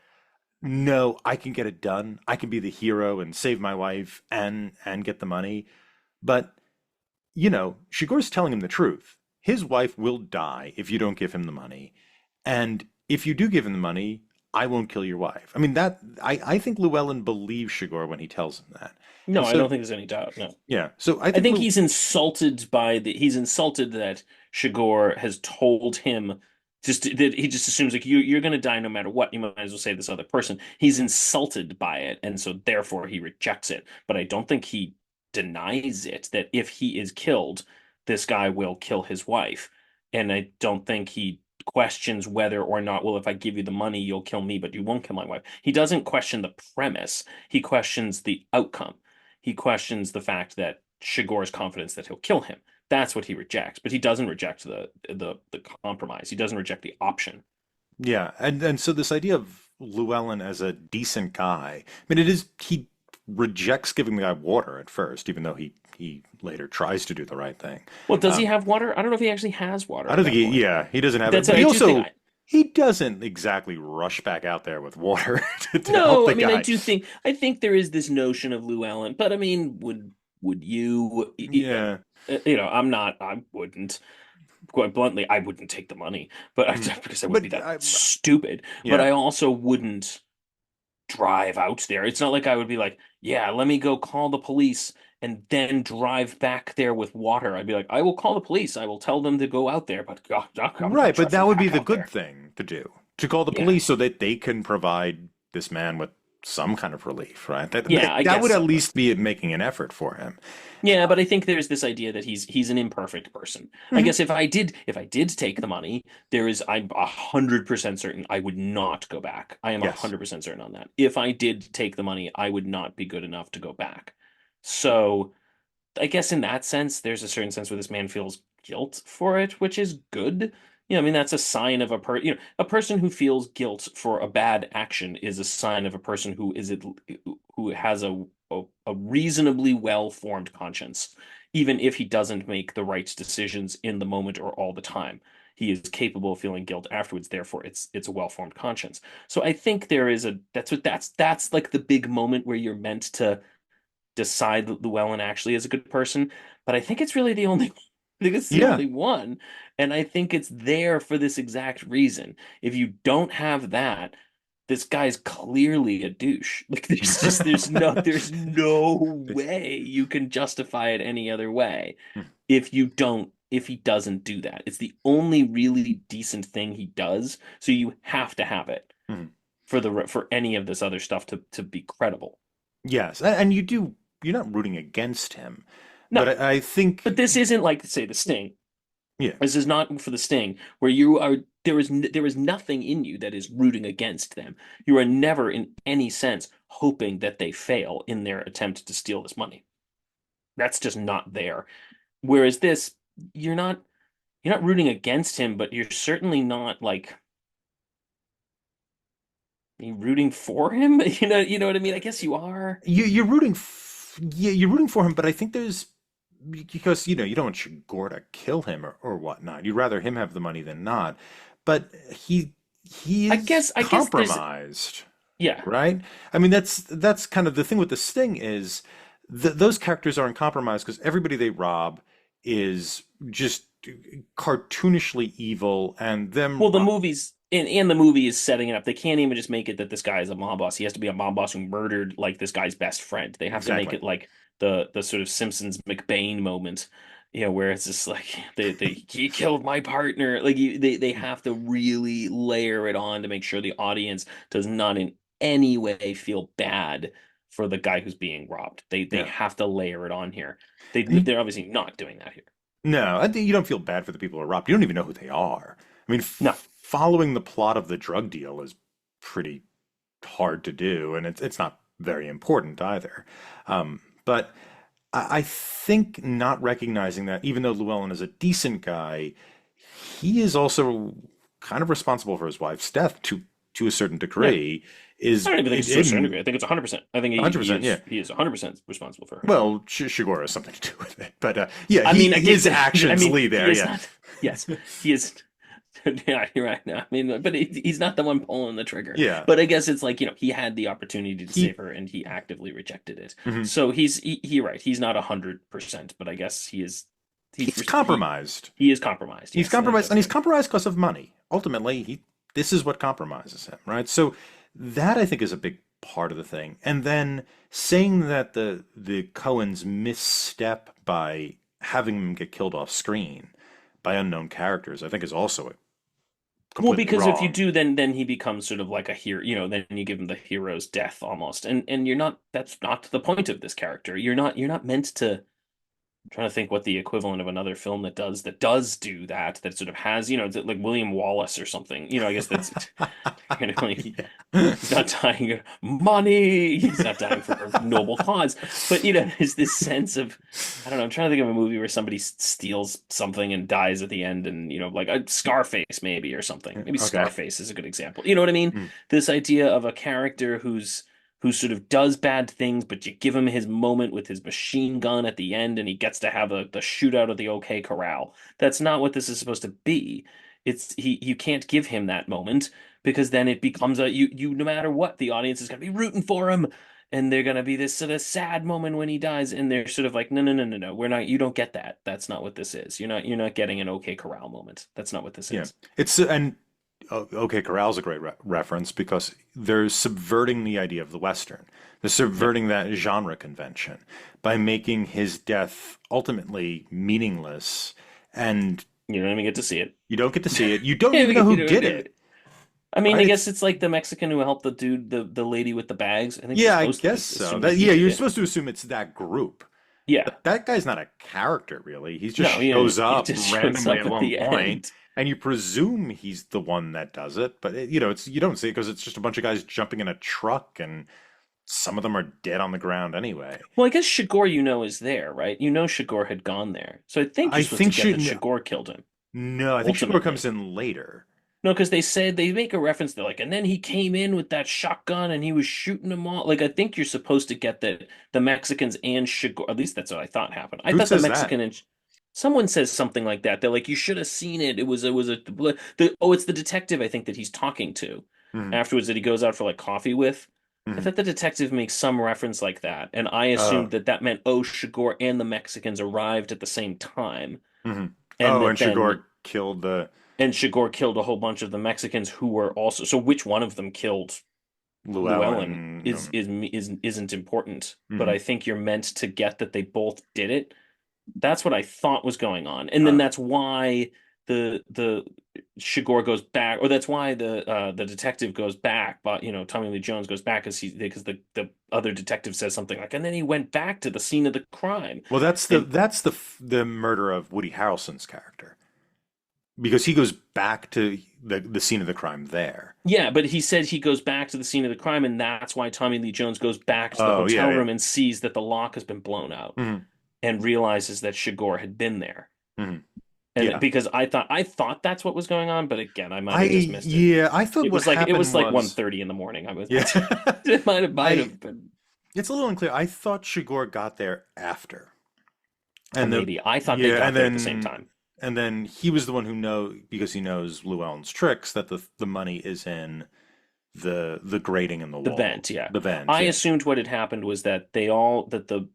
no, I can get it done. I can be the hero and save my wife and get the money. But Shigur's telling him the truth. His wife will die if you don't give him the money. And if you do give him the money, I won't kill your wife. I mean, I think Llewellyn believes Shigur when he tells him that. No, And I so, don't think there's any doubt. No. yeah. So I I think think he's insulted that Shigor has told him Just that he just assumes like you're going to die no matter what. You might as well save this other person. He's insulted by it, and so therefore he rejects it. But I don't think he denies it that if he is killed, this guy will kill his wife. And I don't think he questions whether or not, well, if I give you the money, you'll kill me, but you won't kill my wife. He doesn't question the premise. He questions the outcome. He questions the fact that Shigor's confidence that he'll kill him. That's what he rejects, but he doesn't reject the compromise. He doesn't reject the option. Yeah, and so this idea of Llewellyn as a decent guy, I mean, it is he rejects giving the guy water at first, even though he later tries to do the right thing. Well, does he Um, have water? I don't know if he actually has I water at don't think that he, point. yeah, he doesn't have it, That's but he I do think also he doesn't exactly rush back out there with water to help no, the I mean guy. I think there is this notion of Llewellyn, but I mean would you Yeah. I'm not I wouldn't quite bluntly I wouldn't take the money, but Mm. because I would be But that stupid, but yeah. I also wouldn't drive out there. It's not like I would be like, yeah, let me go call the police and then drive back there with water. I'd be like, I will call the police. I will tell them to go out there, but God, I'm not Right, but that driving would be back the out good there. thing to do. To call the Yeah. police so that they can provide this man with some kind of relief, right? Yeah, I That guess would at so, but least be making an effort for him. yeah, but I think there's this idea that he's an imperfect person. I Mhm. guess if I did take the money, I'm 100% certain I would not go back. I am Yes. 100% certain on that. If I did take the money, I would not be good enough to go back. So I guess in that sense, there's a certain sense where this man feels guilt for it, which is good. I mean, that's a sign of a person who feels guilt for a bad action is a sign of a person who has a reasonably well-formed conscience, even if he doesn't make the right decisions in the moment or all the time. He is capable of feeling guilt afterwards, therefore it's a well-formed conscience. So I think there is a that's like the big moment where you're meant to decide that Llewellyn actually is a good person, but I think it's really the only I think it's the Yeah. only one. And I think it's there for this exact reason. If you don't have that, this guy's clearly a douche. Like there's no way you can justify it any other way if he doesn't do that. It's the only really decent thing he does, so you have to have it Mhm. for any of this other stuff to be credible. Yes, and you're not rooting against him, but No, I but think this isn't like, say, the Sting. yeah, This is not for the Sting, where there is nothing in you that is rooting against them. You are never, in any sense, hoping that they fail in their attempt to steal this money. That's just not there. Whereas this, you're not you're not rooting against him, but you're certainly not like you rooting for him. You know what I mean? I guess you are. you're yeah, you're rooting for him, but I think there's because you don't want Shigor to kill him or whatnot. You'd rather him have the money than not, but he I is guess I guess there's compromised. yeah. Right? I mean, that's kind of the thing with the Sting is those characters aren't compromised because everybody they rob is just cartoonishly evil, and them Well, the rob. movies and the movie is setting it up. They can't even just make it that this guy is a mob boss. He has to be a mob boss who murdered like this guy's best friend. They have to make Exactly. it like the sort of Simpsons McBain moment, where it's just like they he killed my partner. Like they have to really layer it on to make sure the audience does not in any way feel bad for the guy who's being robbed. They Yeah. have to layer it on here. And They're obviously not doing that here. no, I think you don't feel bad for the people who are robbed. You don't even know who they are. I mean, No. following the plot of the drug deal is pretty hard to do, and it's not very important either. But I think not recognizing that, even though Llewellyn is a decent guy, he is also kind of responsible for his wife's death to a certain Yeah. degree. I Is don't even think it it's to a certain degree. in I think it's 100%. I think he 100%? Yeah. he is 100% responsible for her death. Well, Shigoro has something to do with it, but yeah, I mean, I did his say, I actions mean, lead he there. is Yeah, not. Yes, he is. Yeah, you're right. Now, I mean, but he's not the one pulling the trigger. yeah. But I guess it's like he had the opportunity to save He her, and he actively rejected it. mhm. So you're right. He's not 100%, but I guess he is. He's compromised. He is compromised. He's Yes, I think compromised, that's and he's fair. compromised because of money. Ultimately, he this is what compromises him, right? So that I think is a big part of the thing. And then saying that the Coens misstep by having him get killed off screen by unknown characters, I think is also a Well, completely because if you wrong. do, then he becomes sort of like a hero, then you give him the hero's death almost. And you're not that's not the point of this character. You're not meant to. I'm trying to think what the equivalent of another film that does do that sort of has, like William Wallace or something. I guess that's like Yeah. he's not dying of money. He's not dying for a noble cause. But there's this sense of I don't know. I'm trying to think of a movie where somebody steals something and dies at the end, and like a Scarface maybe or something. Maybe Okay. Scarface is a good example. You know what I mean? Mm. This idea of a character who sort of does bad things, but you give him his moment with his machine gun at the end, and he gets to have the shootout of the OK Corral. That's not what this is supposed to be. You can't give him that moment because then it becomes you no matter what, the audience is gonna be rooting for him. And they're gonna be this sort of sad moment when he dies, and they're sort of like, no, no, no, no, no, we're not. You don't get that. That's not what this is. You're not getting an OK Corral moment. That's not what this Yeah. is. It's and OK Corral's a great reference because they're subverting the idea of the Western. They're Yep. subverting that genre convention by making his death ultimately meaningless, and You don't even get to see it. you don't get to see it. You don't You even know who don't did get it, it. I mean, right? I guess It's it's like the Mexican who helped the dude, the lady with the bags. I think you're yeah, I supposed to guess so. assume that That he yeah, did you're it. supposed to assume it's that group. Yeah. But that guy's not a character, really. He just No, shows he up just shows randomly up at at one the point, end. and you presume he's the one that does it. But it's you don't see it because it's just a bunch of guys jumping in a truck, and some of them are dead on the ground anyway. Well, I guess Shigor, is there, right? Shigor had gone there. So I think I you're supposed to think get she that Shigor killed him, no, I think Shigor comes ultimately. in later. No, because they said they make a reference to like, and then he came in with that shotgun and he was shooting them all. Like, I think you're supposed to get that the Mexicans and Chigor, at least that's what I thought happened. I Who thought the says that? Mexican and someone says something like that. They're like, you should have seen it. It's the detective I think that he's talking to Hmm. afterwards that he goes out for like coffee with. I Hmm. thought the detective makes some reference like that, and I Oh. assumed that meant Chigor and the Mexicans arrived at the same time, Hmm. and Oh, and that then Shigor killed the and Shigor killed a whole bunch of the Mexicans who were also. So which one of them killed Llewellyn Llewellyn. isn't important. But Hmm. I think you're meant to get that they both did it. That's what I thought was going on, and then Uh, that's why the Shigor goes back, or that's why the detective goes back. But Tommy Lee Jones goes back because the other detective says something like, and then he went back to the scene of the crime, well, that's the and that's the the murder of Woody Harrelson's character because he goes back to the scene of the crime there. yeah, but he said he goes back to the scene of the crime, and that's why Tommy Lee Jones goes back to the Oh yeah, hotel yeah. room and sees that the lock has been blown out Hmm. and realizes that Shigor had been there. Hmm. And Yeah. because I thought that's what was going on, but again, I might I have just missed it. yeah, I thought It what was like it happened was like was 1:30 in the morning. yeah. It might I have been it's a little unclear. I thought Shigor got there after. And the maybe. I thought they yeah, got there at the same time. and then he was the one who because he knows Llewellyn's tricks that the money is in the grating in the The wall. vent, yeah. The vent, I yeah. assumed what had happened was that they all that the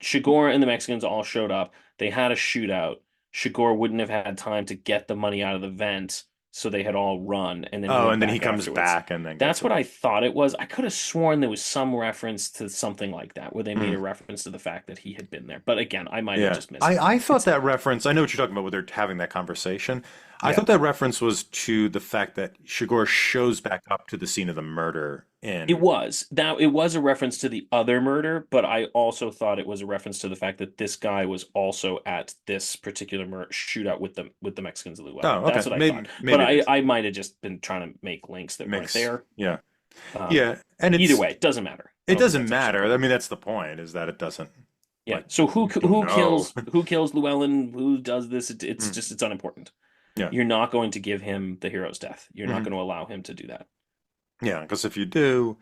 Shigor and the Mexicans all showed up. They had a shootout. Shigor wouldn't have had time to get the money out of the vent, so they had all run, and then he Oh, went and then he back comes afterwards. back and then gets That's it. what I thought it was. I could have sworn there was some reference to something like that, where they made Mm. a reference to the fact that he had been there. But again, I might have Yeah. just missed I, it. I thought It's that reference, I know what you're talking about, where they're having that conversation. I yeah. thought that reference was to the fact that Shigor shows back up to the scene of the murder It in. was. Now, it was a reference to the other murder, but I also thought it was a reference to the fact that this guy was also at this particular shootout with the Mexicans of Llewellyn. Oh, That's okay. what I thought. Maybe But maybe it is. I might have just been trying to make links that weren't Mix. there. Yeah. Um, Yeah. And Either it's way, it doesn't matter. I it don't think doesn't that's actually matter. I important. mean, that's the point, is that it doesn't Yeah. like So you don't know. who kills Llewellyn? Who does this? It's Mm. just it's unimportant. Yeah. You're not going to give him the hero's death. You're not Hmm. going to allow him to do that. Yeah, because if you do,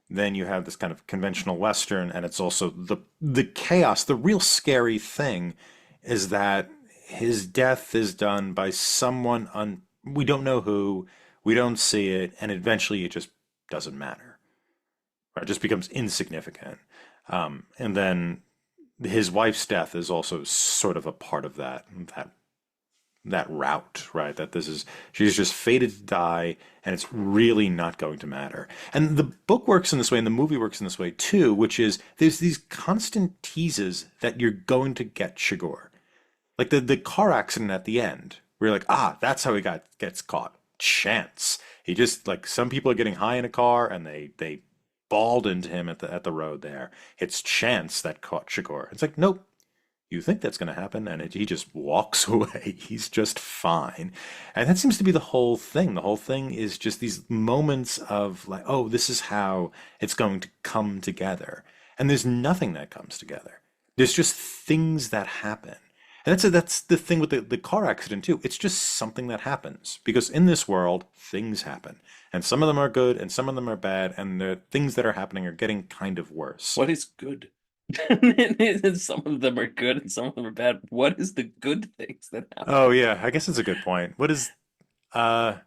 then you have this kind of conventional Western, and it's also the chaos. The real scary thing is that his death is done by someone we don't know who, we don't see it, and eventually it just doesn't matter. Right? It just becomes insignificant. And then his wife's death is also sort of a part of that that route, right? That this is she's just fated to die, and it's really not going to matter. And the book works in this way, and the movie works in this way too, which is there's these constant teases that you're going to get Shigor. Like the car accident at the end. We're like, ah, that's how he gets caught. Chance. He just like some people are getting high in a car and they balled into him at the road there. It's chance that caught Shigor. It's like, nope. You think that's going to happen, and he just walks away. He's just fine. And that seems to be the whole thing. The whole thing is just these moments of like, oh, this is how it's going to come together. And there's nothing that comes together. There's just things that happen. And that's the thing with the car accident too. It's just something that happens. Because in this world, things happen. And some of them are good and some of them are bad, and the things that are happening are getting kind of worse. What is good? Some of them are good and some of them are bad. What is the good things that Oh happen? yeah, I guess it's a good point. What is uh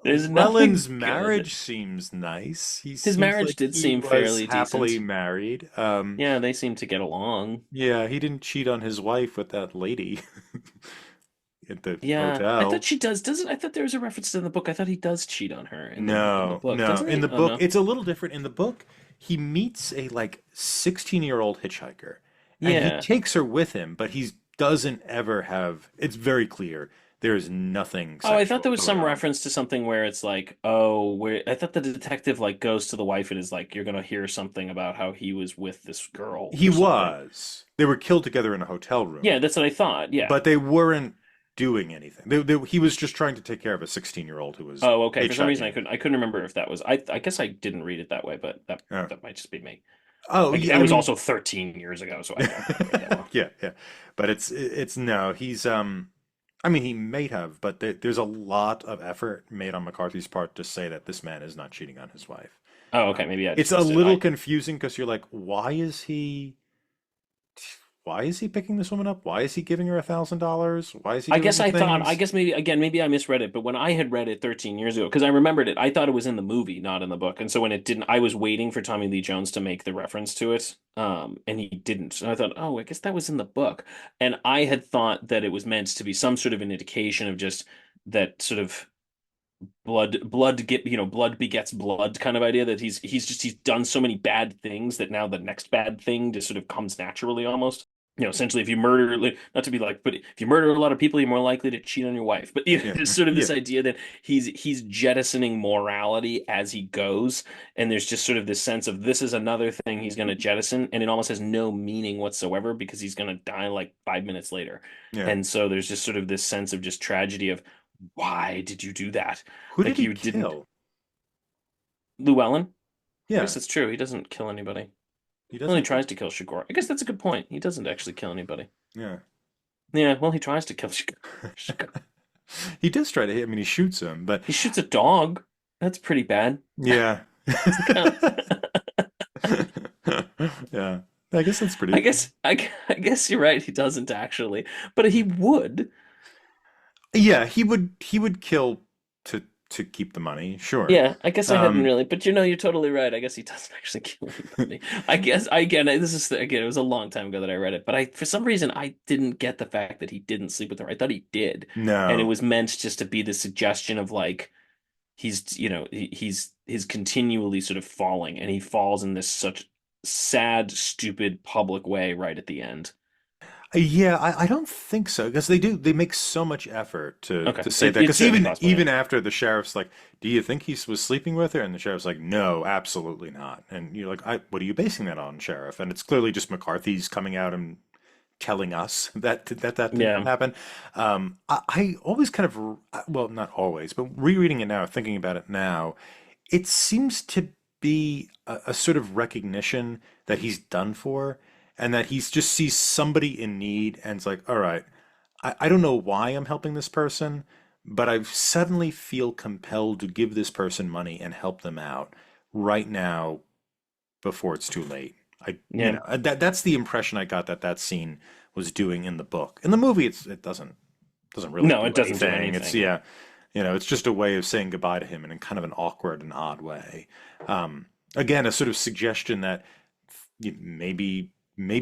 There's Llewellyn's nothing good. marriage seems nice. He His seems marriage like did he seem was fairly happily decent. married. Yeah, they seem to get along. Yeah, he didn't cheat on his wife with that lady at the Yeah, I thought hotel. she does. Doesn't I thought there was a reference to in the book. I thought he does cheat on her in the No, book, no. doesn't In he? the Oh book, no. it's a little different. In the book, he meets a like 16-year-old hitchhiker and he Yeah. takes her with him, but he doesn't ever have, it's very clear there is nothing Oh, I thought sexual there was going some on. reference to something where it's like, oh, where I thought the detective like goes to the wife and is like, you're gonna hear something about how he was with this girl He or something. was. They were killed together in a hotel Yeah, room. that's what I thought. Yeah. But they weren't doing anything. He was just trying to take care of a 16-year-old who was Oh, okay. For some reason, hitchhiking. I couldn't remember if that was. I guess I didn't read it that way, but Uh, that might just be me. oh Like yeah, it I was mean, also 13 years ago, so I don't remember it that well. yeah, yeah. But it's no. He's I mean, he may have, but there's a lot of effort made on McCarthy's part to say that this man is not cheating on his wife. Oh, okay. Maybe I It's just a missed it. little confusing because you're like, why is he picking this woman up? Why is he giving her $1,000? Why is he I doing guess the I thought. I things? guess maybe again, maybe I misread it. But when I had read it 13 years ago, because I remembered it, I thought it was in the movie, not in the book. And so when it didn't, I was waiting for Tommy Lee Jones to make the reference to it. And he didn't. So I thought, oh, I guess that was in the book. And I had thought that it was meant to be some sort of an indication of just that sort of blood begets blood kind of idea that he's done so many bad things that now the next bad thing just sort of comes naturally almost. Essentially, if you murder, like, not to be like, but if you murder a lot of people, you're more likely to cheat on your wife. But Yeah, there's sort of yeah, this idea that he's jettisoning morality as he goes, and there's just sort of this sense of this is another thing he's going to jettison, and it almost has no meaning whatsoever because he's going to die like 5 minutes later. yeah. And so there's just sort of this sense of just tragedy of why did you do that? Who did Like he you didn't. kill? Llewellyn? I guess Yeah, that's true. He doesn't kill anybody. he Well, he doesn't kill. tries to kill Shigor. I guess that's a good point. He doesn't actually kill anybody. Yeah. Yeah, well, he tries to kill Shigor. He does try to hit. I mean, he shoots him, but He shoots a dog. That's pretty bad. yeah. It's kind of. Yeah. I guess that's I pretty. guess I guess you're right. He doesn't actually, but he would. Yeah, he would kill to to keep the money, sure. Yeah, I guess I hadn't Um, really, but you're totally right. I guess he doesn't actually kill anybody. I guess again, this is again, it was a long time ago that I read it, but I for some reason I didn't get the fact that he didn't sleep with her. I thought he did, and it no. was meant just to be the suggestion of like he's continually sort of falling, and he falls in this such sad, stupid public way right at the end. Yeah, I don't think so because they make so much effort Okay, to say that it's because certainly even possible. Yeah, even after the sheriff's like, do you think he was sleeping with her? And the sheriff's like, no, absolutely not. And you're like, what are you basing that on, sheriff? And it's clearly just McCarthy's coming out and telling us that did not yeah, happen. I always kind of, well, not always, but rereading it now, thinking about it now, it seems to be a sort of recognition that he's done for and that he's just sees somebody in need and it's like, all right, I don't know why I'm helping this person, but I suddenly feel compelled to give this person money and help them out right now before it's too late. yeah. That's the impression I got that that scene was doing in the book. In the movie, it doesn't really No, do it doesn't do anything. It's anything. yeah, it's just a way of saying goodbye to him in kind of an awkward and odd way. Again, a sort of suggestion that maybe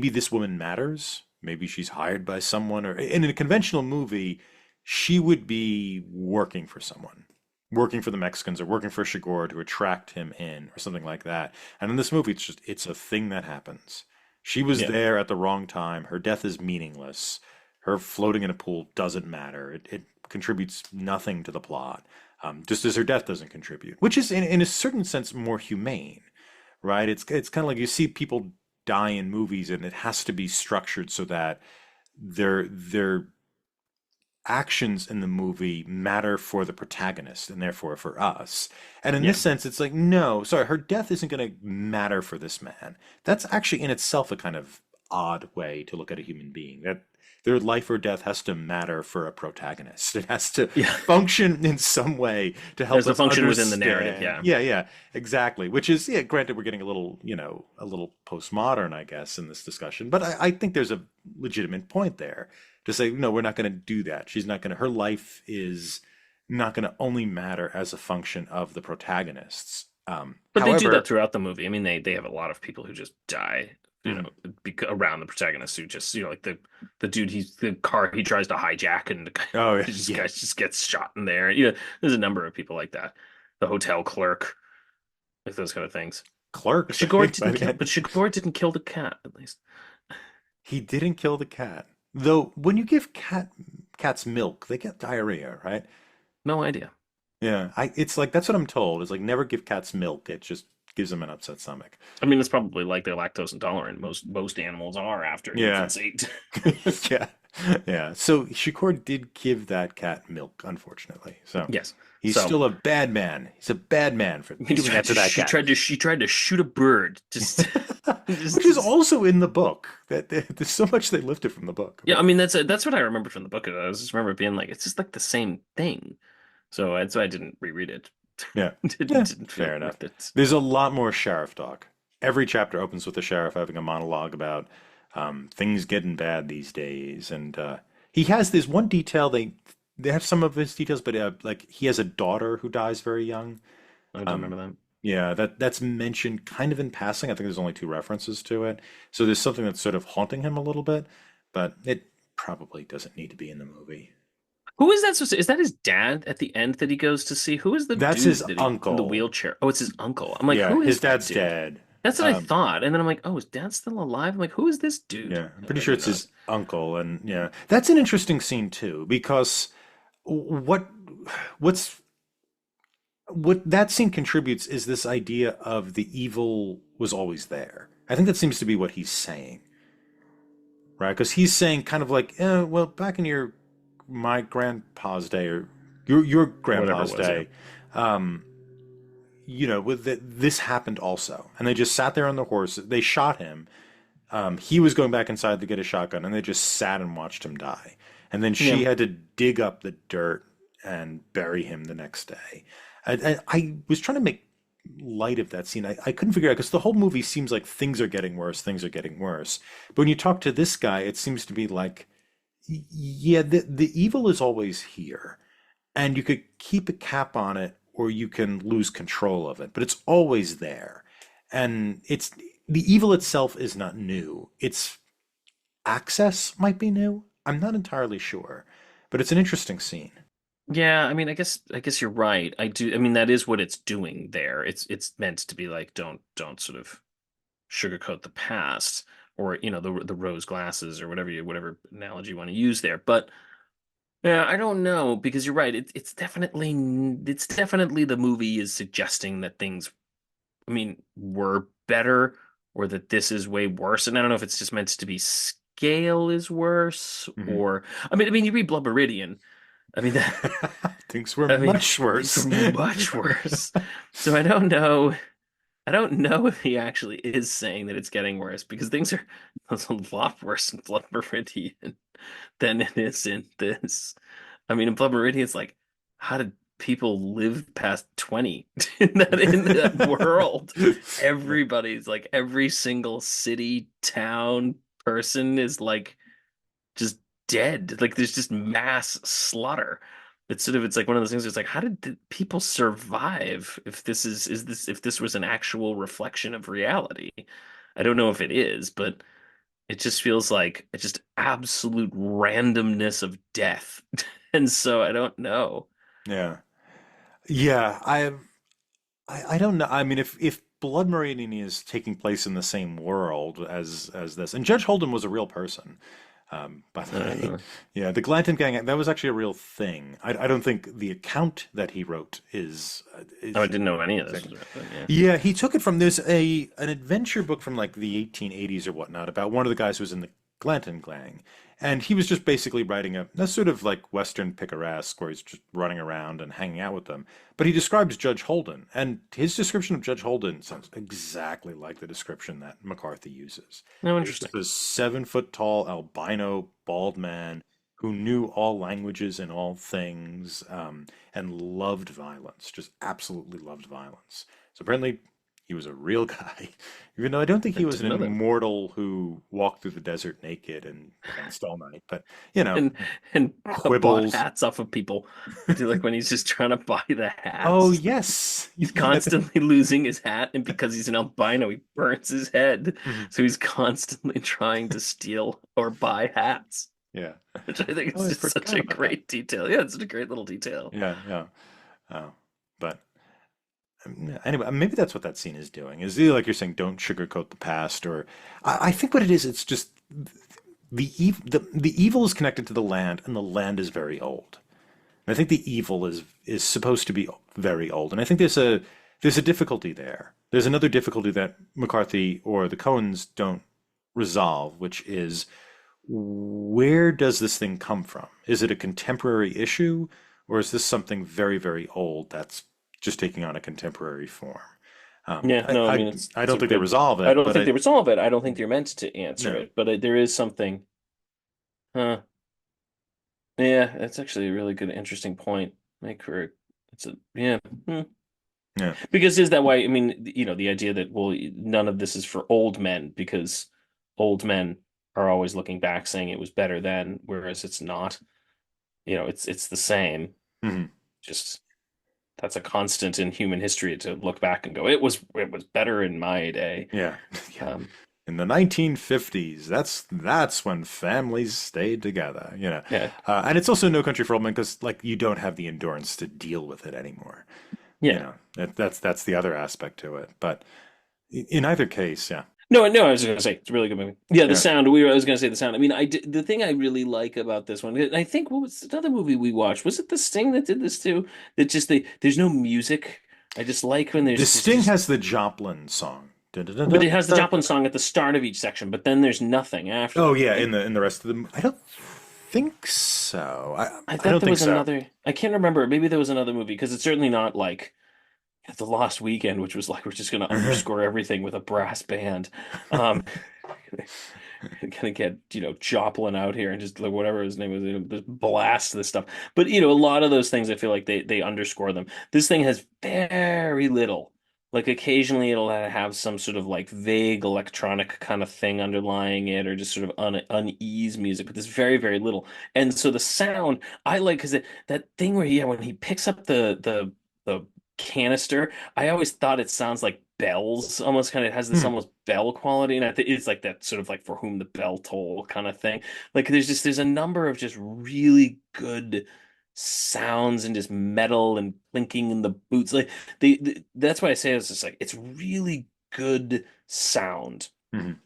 this woman matters. Maybe she's hired by someone, or in a conventional movie, she would be working for someone, working for the Mexicans or working for Shigor to attract him in or something like that. And in this movie, it's a thing that happens. She was Yeah, there at the wrong time. Her death is meaningless. Her floating in a pool doesn't matter. It contributes nothing to the plot, just as her death doesn't contribute, which is in a certain sense more humane, right? It's kind of like you see people die in movies, and it has to be structured so that their actions in the movie matter for the protagonist and therefore for us. And in this Yeah. sense, it's like, no, sorry, her death isn't going to matter for this man. That's actually in itself a kind of odd way to look at a human being. That their life or death has to matter for a protagonist. It has to Yeah. function in some way to help There's a us function within the narrative. understand. Yeah. Yeah, yeah, exactly. Which is, yeah, granted, we're getting a little, a little postmodern, I guess, in this discussion. But I think there's a legitimate point there to say, no, we're not going to do that. She's not going to, her life is not going to only matter as a function of the protagonists. But they do that However, throughout the movie. I mean, they have a lot of people who just die, mm, around the protagonist who just, like the dude the car he tries to hijack and the guy, oh, yeah, guy just gets shot in there. There's a number of people like that. The hotel clerk, like those kind of things. Clerk, But Shigor by didn't the kill. end, But Shigor didn't kill the cat, at least. he didn't kill the cat. Though, when you give cats milk, they get diarrhea, right? No idea. Yeah, it's like, that's what I'm told. It's like, never give cats milk. It just gives them an upset stomach. I mean, it's probably like they're lactose intolerant. Most animals are after Yeah. infancy. Yeah. Yeah. So Shakur did give that cat milk, unfortunately. So Yes. he's So still a bad man. He's a bad man for he doing that tried to to that she cat. tried to shoot a bird. Just, Which is just also in the book. There's so much they lifted from the book. yeah. I mean, that's what I remember from the book. I just remember it being like it's just like the same thing. So that's why I didn't reread it. Yeah. Yeah. Didn't feel Fair enough. worth it. There's a lot more sheriff talk. Every chapter opens with the sheriff having a monologue about things getting bad these days, and he has this one detail. They have some of his details, but like he has a daughter who dies very young. I don't Um, remember that. yeah, that's mentioned kind of in passing. I think there's only two references to it, so there's something that's sort of haunting him a little bit, but it probably doesn't need to be in the movie. Who is that supposed to? Is that his dad at the end that he goes to see? Who is the That's his dude that he in the uncle. wheelchair? Oh, it's his uncle. I'm like, Yeah, who his is that dad's dude? dead. That's what I Um, thought. And then I'm like, oh, is dad still alive? I'm like, who is this dude? Yeah, I'm No, pretty I sure didn't it's know. his uncle, and yeah, that's an interesting scene too, because what what's what that scene contributes is this idea of the evil was always there. I think that seems to be what he's saying, right? Because he's saying kind of like, well, back in my grandpa's day or your Whatever it grandpa's was, yeah. day, um, this happened also, and they just sat there on the horse. They shot him. He was going back inside to get a shotgun, and they just sat and watched him die. And then Yeah. she had to dig up the dirt and bury him the next day. I was trying to make light of that scene. I couldn't figure out because the whole movie seems like things are getting worse, things are getting worse. But when you talk to this guy, it seems to be like, yeah, the evil is always here, and you could keep a cap on it, or you can lose control of it, but it's always there. And it's the evil itself is not new. Its access might be new. I'm not entirely sure, but it's an interesting scene. Yeah, I mean, I guess you're right. I do. I mean, that is what it's doing there. It's meant to be like, don't sort of sugarcoat the past, or the rose glasses, or whatever analogy you want to use there. But yeah, I don't know, because you're right. It's definitely the movie is suggesting that things, I mean, were better, or that this is way worse. And I don't know if it's just meant to be scale is worse, Mhm. or I mean, you read Blood Meridian. I mean that. Things were I mean, much things are worse. much worse. So I don't know. I don't know if he actually is saying that it's getting worse, because things are a lot worse in Blood Meridian than it is in this. I mean, in Blood Meridian, it's like, how did people live past 20 in that world? Everybody's like, every single city, town, person is like just dead. Like there's just mass slaughter. It's like one of those things. It's like, how did the people survive if this was an actual reflection of reality? I don't know if it is, but it just feels like it's just absolute randomness of death. And so I don't know. Yeah. Yeah, I don't know. I mean, if Blood Meridian is taking place in the same world as this, and Judge Holden was a real person, By the I don't way, know. yeah, the Glanton gang, that was actually a real thing. I don't think the account that he wrote Oh, I is didn't know any of this exactly. was real thing. Yeah. Yeah, he took it from there's a an adventure book from like the 1880s or whatnot about one of the guys who was in the Glanton gang. And he was just basically writing a sort of like Western picaresque where he's just running around and hanging out with them. But he describes Judge Holden, and his description of Judge Holden sounds exactly like the description that McCarthy uses. No, It was interesting. just a 7 foot tall albino bald man who knew all languages and all things, and loved violence, just absolutely loved violence. So apparently he was a real guy, even though I don't think I he was didn't an know that. immortal who walked through the desert naked and danced all night. But, you know, And and bought quibbles. hats off of people. Do like when he's just trying to buy the Oh, hats. yes. He's Yeah. constantly losing his hat, and because he's an albino, he burns his head. Mhm. So he's constantly trying to steal or buy hats, Yeah. which I think Oh, is I just such forgot a about that. great detail. Yeah, it's such a great little detail. Yeah, yeah. Oh, but yeah, anyway, maybe that's what that scene is doing. Is like you're saying, don't sugarcoat the past, or I think what it is, it's just the evil is connected to the land, and the land is very old. And I think the evil is supposed to be very old, and I think there's a difficulty there. There's another difficulty that McCarthy or the Coens don't resolve, which is where does this thing come from? Is it a contemporary issue, or is this something very, very old that's just taking on a contemporary form? Yeah, I, no, I mean I it's I it's don't a think they good. resolve I it, don't but think they resolve it. I don't think they're meant to answer no, it, but there is something. Yeah, that's actually a really good, interesting point. Make for it's a yeah. Hmm. yeah, Because is that why? I mean, the idea that well, none of this is for old men because old men are always looking back saying it was better then, whereas it's not. It's the same. mhm, Just that's a constant in human history to look back and go, it was better in my day. yeah, yeah. Um, In the 1950s, that's when families stayed together, you know. yeah, And it's also No Country for Old Men because like you don't have the endurance to deal with it anymore. You yeah. know, that's the other aspect to it. But in either case, yeah, No, no, I was gonna say it's a really good movie. Yeah, the yeah. sound. I was gonna say the sound. I mean, the thing I really like about this one, and I think what was another movie we watched? Was it The Sting that did this too? That just there's no music. I just like when The there's Sting just, has the Joplin song. but it has the Da-da-da-da-da. Joplin song at the start of each section, but then there's nothing after Oh that, yeah, right? in the rest of them, I don't think so. I I thought don't there think was so. another. I can't remember. Maybe there was another movie because it's certainly not like The Lost Weekend, which was like we're just gonna underscore everything with a brass band. Um, gonna get Joplin out here and just like whatever his name was, just blast this stuff. But a lot of those things I feel like they underscore them. This thing has very little. Like occasionally it'll have some sort of like vague electronic kind of thing underlying it, or just sort of unease music, but there's very very little. And so the sound I like because that thing where when he picks up the canister, I always thought it sounds like bells, almost kind of has this Hmm. almost bell quality, and I think it's like that sort of like for whom the bell toll kind of thing. Like there's a number of just really good sounds and just metal and clinking in the boots. Like that's why I say it's just like it's really good sound. Mhm.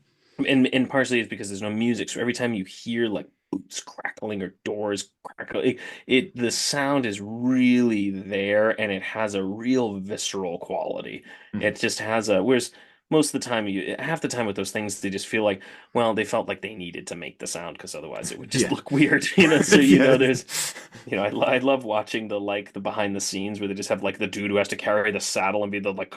And partially it's because there's no music, so every time you hear like boots crackling or doors crackling, the sound is really there, and it has a real visceral quality. Mhm. It just has a whereas most of the time half the time with those things they just feel like, well, they felt like they needed to make the sound because otherwise it would just Yeah. look weird. So Yeah. there's I love watching the behind the scenes where they just have like the dude who has to carry the saddle and be the like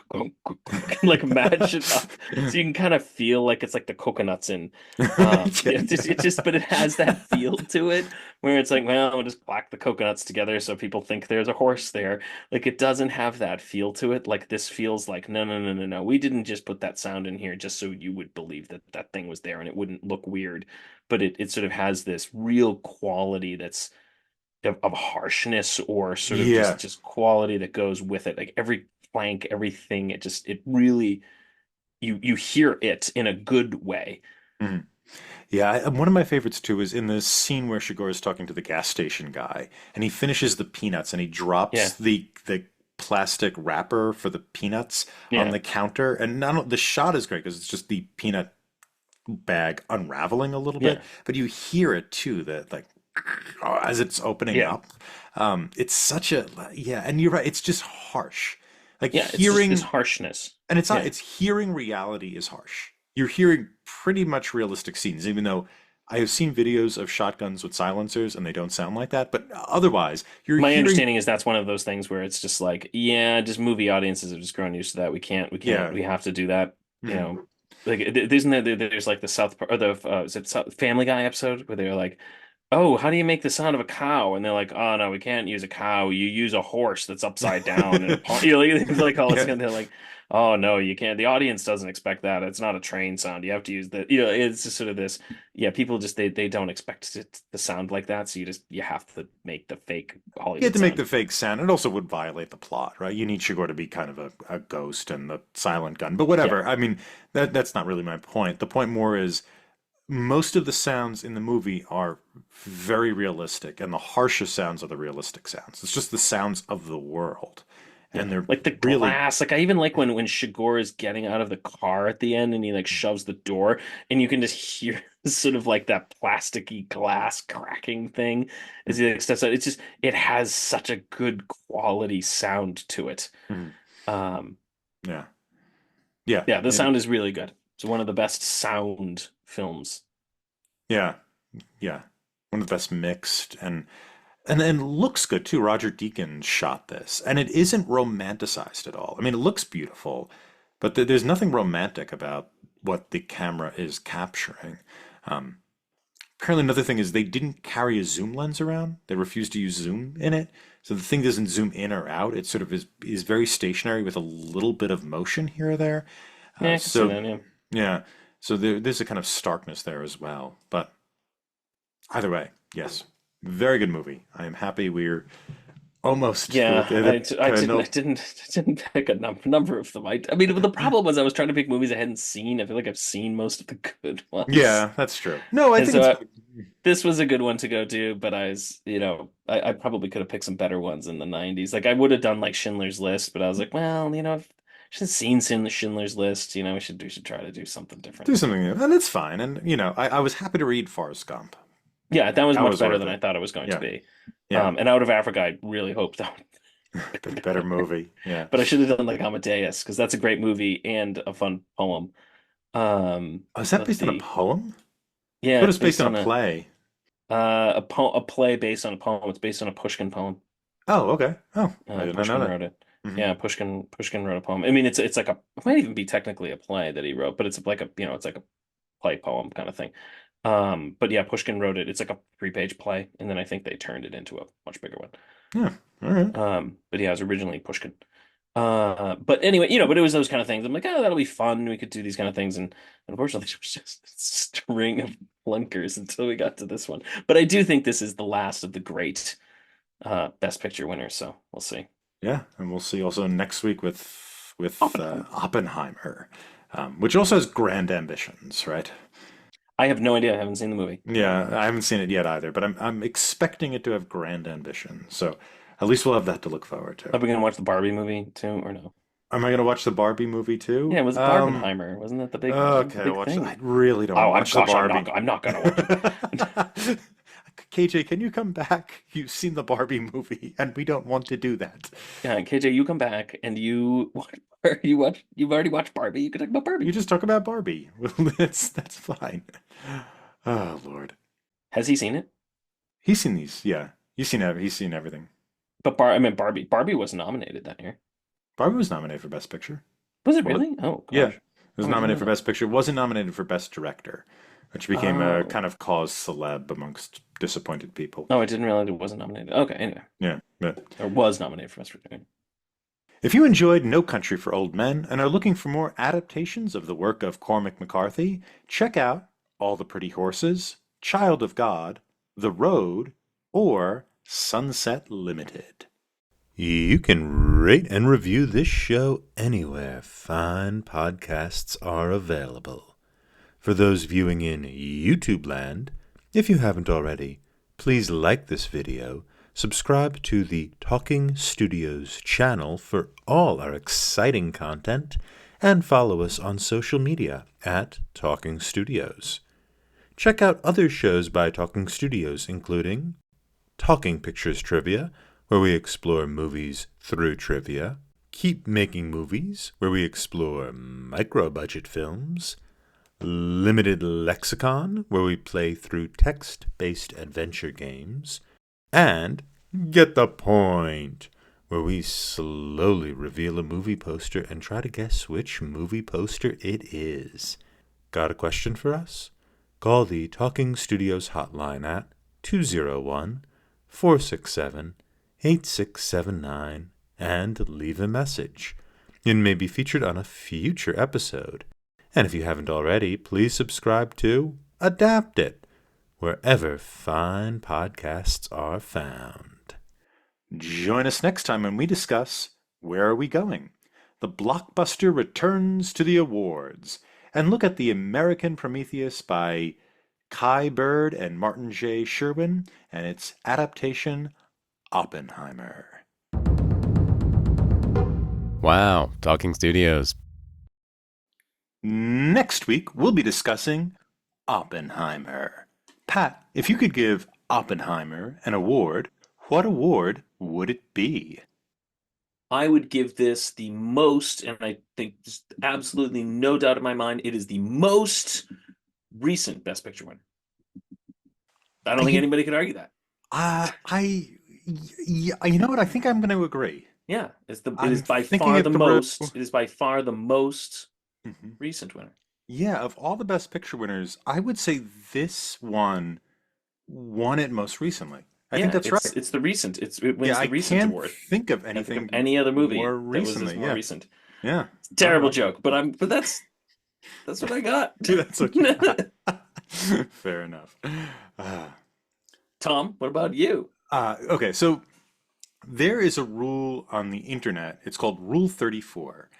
like match it up, so you can kind of feel like it's like the coconuts in Yeah, it just but it has that feel to it where it's like, well, we'll just clack the coconuts together so people think there's a horse there. Like it doesn't have that feel to it. Like this feels like, no, no, no, no, no. We didn't just put that sound in here just so you would believe that that thing was there and it wouldn't look weird. But it sort of has this real quality that's of harshness, or sort of just yeah. just quality that goes with it. Like every plank, everything, it really you hear it in a good way. Mhm. Yeah, one of my favorites too is in the scene where Shigure is talking to the gas station guy, and he finishes the peanuts, and he drops Yeah. the plastic wrapper for the peanuts on Yeah. the counter, and not the shot is great because it's just the peanut bag unraveling a little bit, Yeah. but you hear it too, that like as it's opening Yeah. up. It's such a, yeah, and you're right, it's just harsh. Like Yeah. It's just this hearing, harshness. and it's not, Yeah. it's hearing reality is harsh. You're hearing pretty much realistic scenes, even though I have seen videos of shotguns with silencers and they don't sound like that, but otherwise, you're My hearing, understanding is that's one of those things where it's just like, yeah, just movie audiences have just grown used to that. yeah. We have to do that. You Mhm. know, like isn't there's like the South or the is it Family Guy episode where they're like, oh, how do you make the sound of a cow? And they're like, oh no, we can't use a cow. You use a horse that's upside down and a pond. You know, like all this Yeah. kind of, they're like, oh no, you can't. The audience doesn't expect that. It's not a train sound. You have to use the, you know, it's just sort of this. Yeah, people just they don't expect it to sound like that. So you have to make the fake You had Hollywood to make sound. the fake sound. It also would violate the plot, right? You need Shigor to be kind of a ghost and the silent gun. But Yeah, whatever. I mean, that's not really my point. The point more is most of the sounds in the movie are very realistic, and the harshest sounds are the realistic sounds. It's just the sounds of the world. And yeah. they're Like the really, glass. Like I even like when Shigor is getting out of the car at the end and he like shoves the door and you can just hear sort of like that plasticky glass cracking thing as he like steps out. It's just it has such a good quality sound to it. Mhm. Um, Yeah. Yeah. yeah, the sound is really good. It's one of the best sound films. Yeah. Yeah. One of the best mixed and then looks good too. Roger Deakins shot this, and it isn't romanticized at all. I mean, it looks beautiful, but there's nothing romantic about what the camera is capturing. Um, Apparently, another thing is they didn't carry a zoom lens around. They refused to use zoom in it, so the thing doesn't zoom in or out. It sort of is very stationary with a little bit of motion here or there. Yeah, I can see So that. Yeah. yeah, so there's a kind of starkness there as well. But either way, yes, very good movie. I am happy we're almost Yeah, I kind of didn't I no. didn't I didn't pick a number of them. I mean the problem was I was trying to pick movies I hadn't seen. I feel like I've seen most of the good ones. Yeah, that's true. No, I And think so it's this was a good one to go to, but I was, I probably could have picked some better ones in the 90s. Like I would have done like Schindler's List, but I was like, well, I've just seen Schindler's List, we should try to do something different. do something new, and it's fine. And I was happy to read Forrest Gump. Yeah, that was That much was better worth than I it. thought it was going to Yeah, be. yeah, And Out of Africa, I really hoped that would be better better. movie. Yeah. But I should have done like Amadeus because that's a great movie and a fun poem. Oh, is that Let's based on a see. poem? I Yeah, thought it it's was based based on a on play. a play based on a poem. It's based on a Pushkin poem. Oh, okay. Oh, I did not know Pushkin that. wrote it. Hmm. Yeah, Pushkin wrote a poem. I mean, it's like it might even be technically a play that he wrote, but it's like it's like a play poem kind of thing. But yeah, Pushkin wrote it. It's like a 3-page play, and then I think they turned it into a much bigger one. Yeah. All right. But yeah, it was originally Pushkin. But anyway, but it was those kind of things. I'm like, oh, that'll be fun. We could do these kind of things, and unfortunately, there was just a string of flunkers until we got to this one. But I do think this is the last of the great Best Picture winners, so we'll see. Yeah, and we'll see also next week with Oppenheimer. Oppenheimer, which also has grand ambitions, right? I have no idea. I haven't seen the movie. Yeah, I haven't seen it yet either, but I'm expecting it to have grand ambition. So at least we'll have that to look forward to. Are we gonna watch the Barbie movie too, or no? Am I gonna watch the Barbie movie Yeah, too? it was Barbenheimer. Wasn't that the Okay, big watch. I thing? really don't want Oh, to watch the gosh, Barbie. I'm not gonna watch it. KJ, can you come back? You've seen the Barbie movie, and we don't want to do that. Yeah, KJ, you come back and you've already watched Barbie. You can talk about You Barbie. just talk about Barbie. Well, that's fine. Oh Lord, Has he seen it? he's seen these. Yeah, he's seen everything. But I meant Barbie. Barbie was nominated that year. Barbie was nominated for Best Picture. Was it What? really? Oh Yeah, it gosh. was Oh, I didn't nominated know for that. Best Picture. It wasn't nominated for Best Director, which became a Oh. kind of cause celeb amongst disappointed people. Oh, I didn't realize it wasn't nominated. Okay, anyway. Yeah, but Or was nominated for Best Picture. if you enjoyed No Country for Old Men and are looking for more adaptations of the work of Cormac McCarthy, check out All the Pretty Horses, Child of God, The Road, or Sunset Limited. You can rate and review this show anywhere fine podcasts are available. For those viewing in YouTube land, if you haven't already, please like this video, subscribe to the Talking Studios channel for all our exciting content, and follow us on social media at Talking Studios. Check out other shows by Talking Studios, including Talking Pictures Trivia, where we explore movies through trivia, Keep Making Movies, where we explore micro-budget films, Limited Lexicon, where we play through text-based adventure games, and Get the Point, where we slowly reveal a movie poster and try to guess which movie poster it is. Got a question for us? Call the Talking Studios hotline at 201-467-8679 and leave a message. It may be featured on a future episode. And if you haven't already, please subscribe to Adapt It, wherever fine podcasts are found. Join us next time when we discuss Where Are We Going? The blockbuster returns to the awards, and look at the American Prometheus by Kai Bird and Martin J. Sherwin and its adaptation, Oppenheimer. Wow, Talking Studios. Next week, we'll be discussing Oppenheimer. Pat, if you could give Oppenheimer an award, what award would it be? I would give this the most, and I think just absolutely no doubt in my mind, it is the most recent Best Picture winner. I don't think anybody could argue that. You know what? I think I'm going to agree. Yeah, it I'm is by thinking far it the through. most. It is by far the most recent winner. Yeah, of all the Best Picture winners, I would say this one won it most recently. I think that's right. It's the recent. It wins Yeah, I the recent can't award. think of Can't think anything of any other movie more that was recently. this more Yeah, recent. yeah. Terrible All right. joke, but that's what I got. That's what you got. Fair enough. Tom, what about you? Okay, so there is a rule on the internet. It's called Rule 34.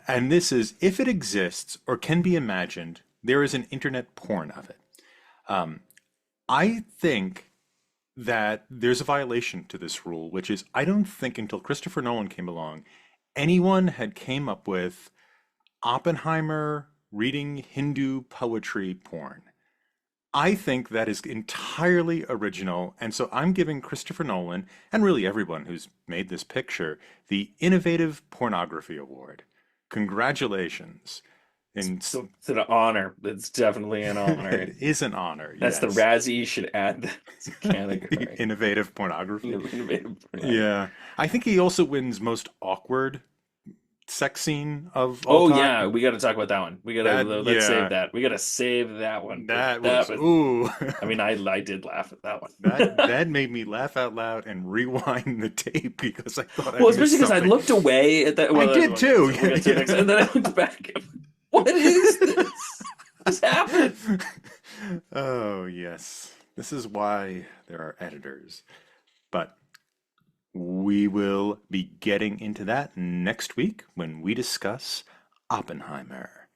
And this is if it exists or can be imagined, there is an internet porn of it. I think that there's a violation to this rule, which is I don't think until Christopher Nolan came along, anyone had came up with Oppenheimer reading Hindu poetry porn. I think that is entirely original, and so I'm giving Christopher Nolan, and really everyone who's made this picture, the Innovative Pornography Award. Congratulations. And It's an honor. It's definitely an honor. it is an honor, That's the yes. Razzie you should add that The category. Innovative Pornography. Innovative. Yeah. I think he also wins most awkward sex scene of all Oh time. yeah, we got to talk about that one. We got to let's Yeah. save that. We got to save that one. That was, ooh. I mean, I did laugh at that one. That made me laugh out loud and rewind the tape because I thought I Well, missed especially because I something. looked away at that. Well, I did too. We'll get to it next, and then I looked back. What is this? What's happened? Oh, yes. This is why there are editors. But we will be getting into that next week when we discuss Oppenheimer.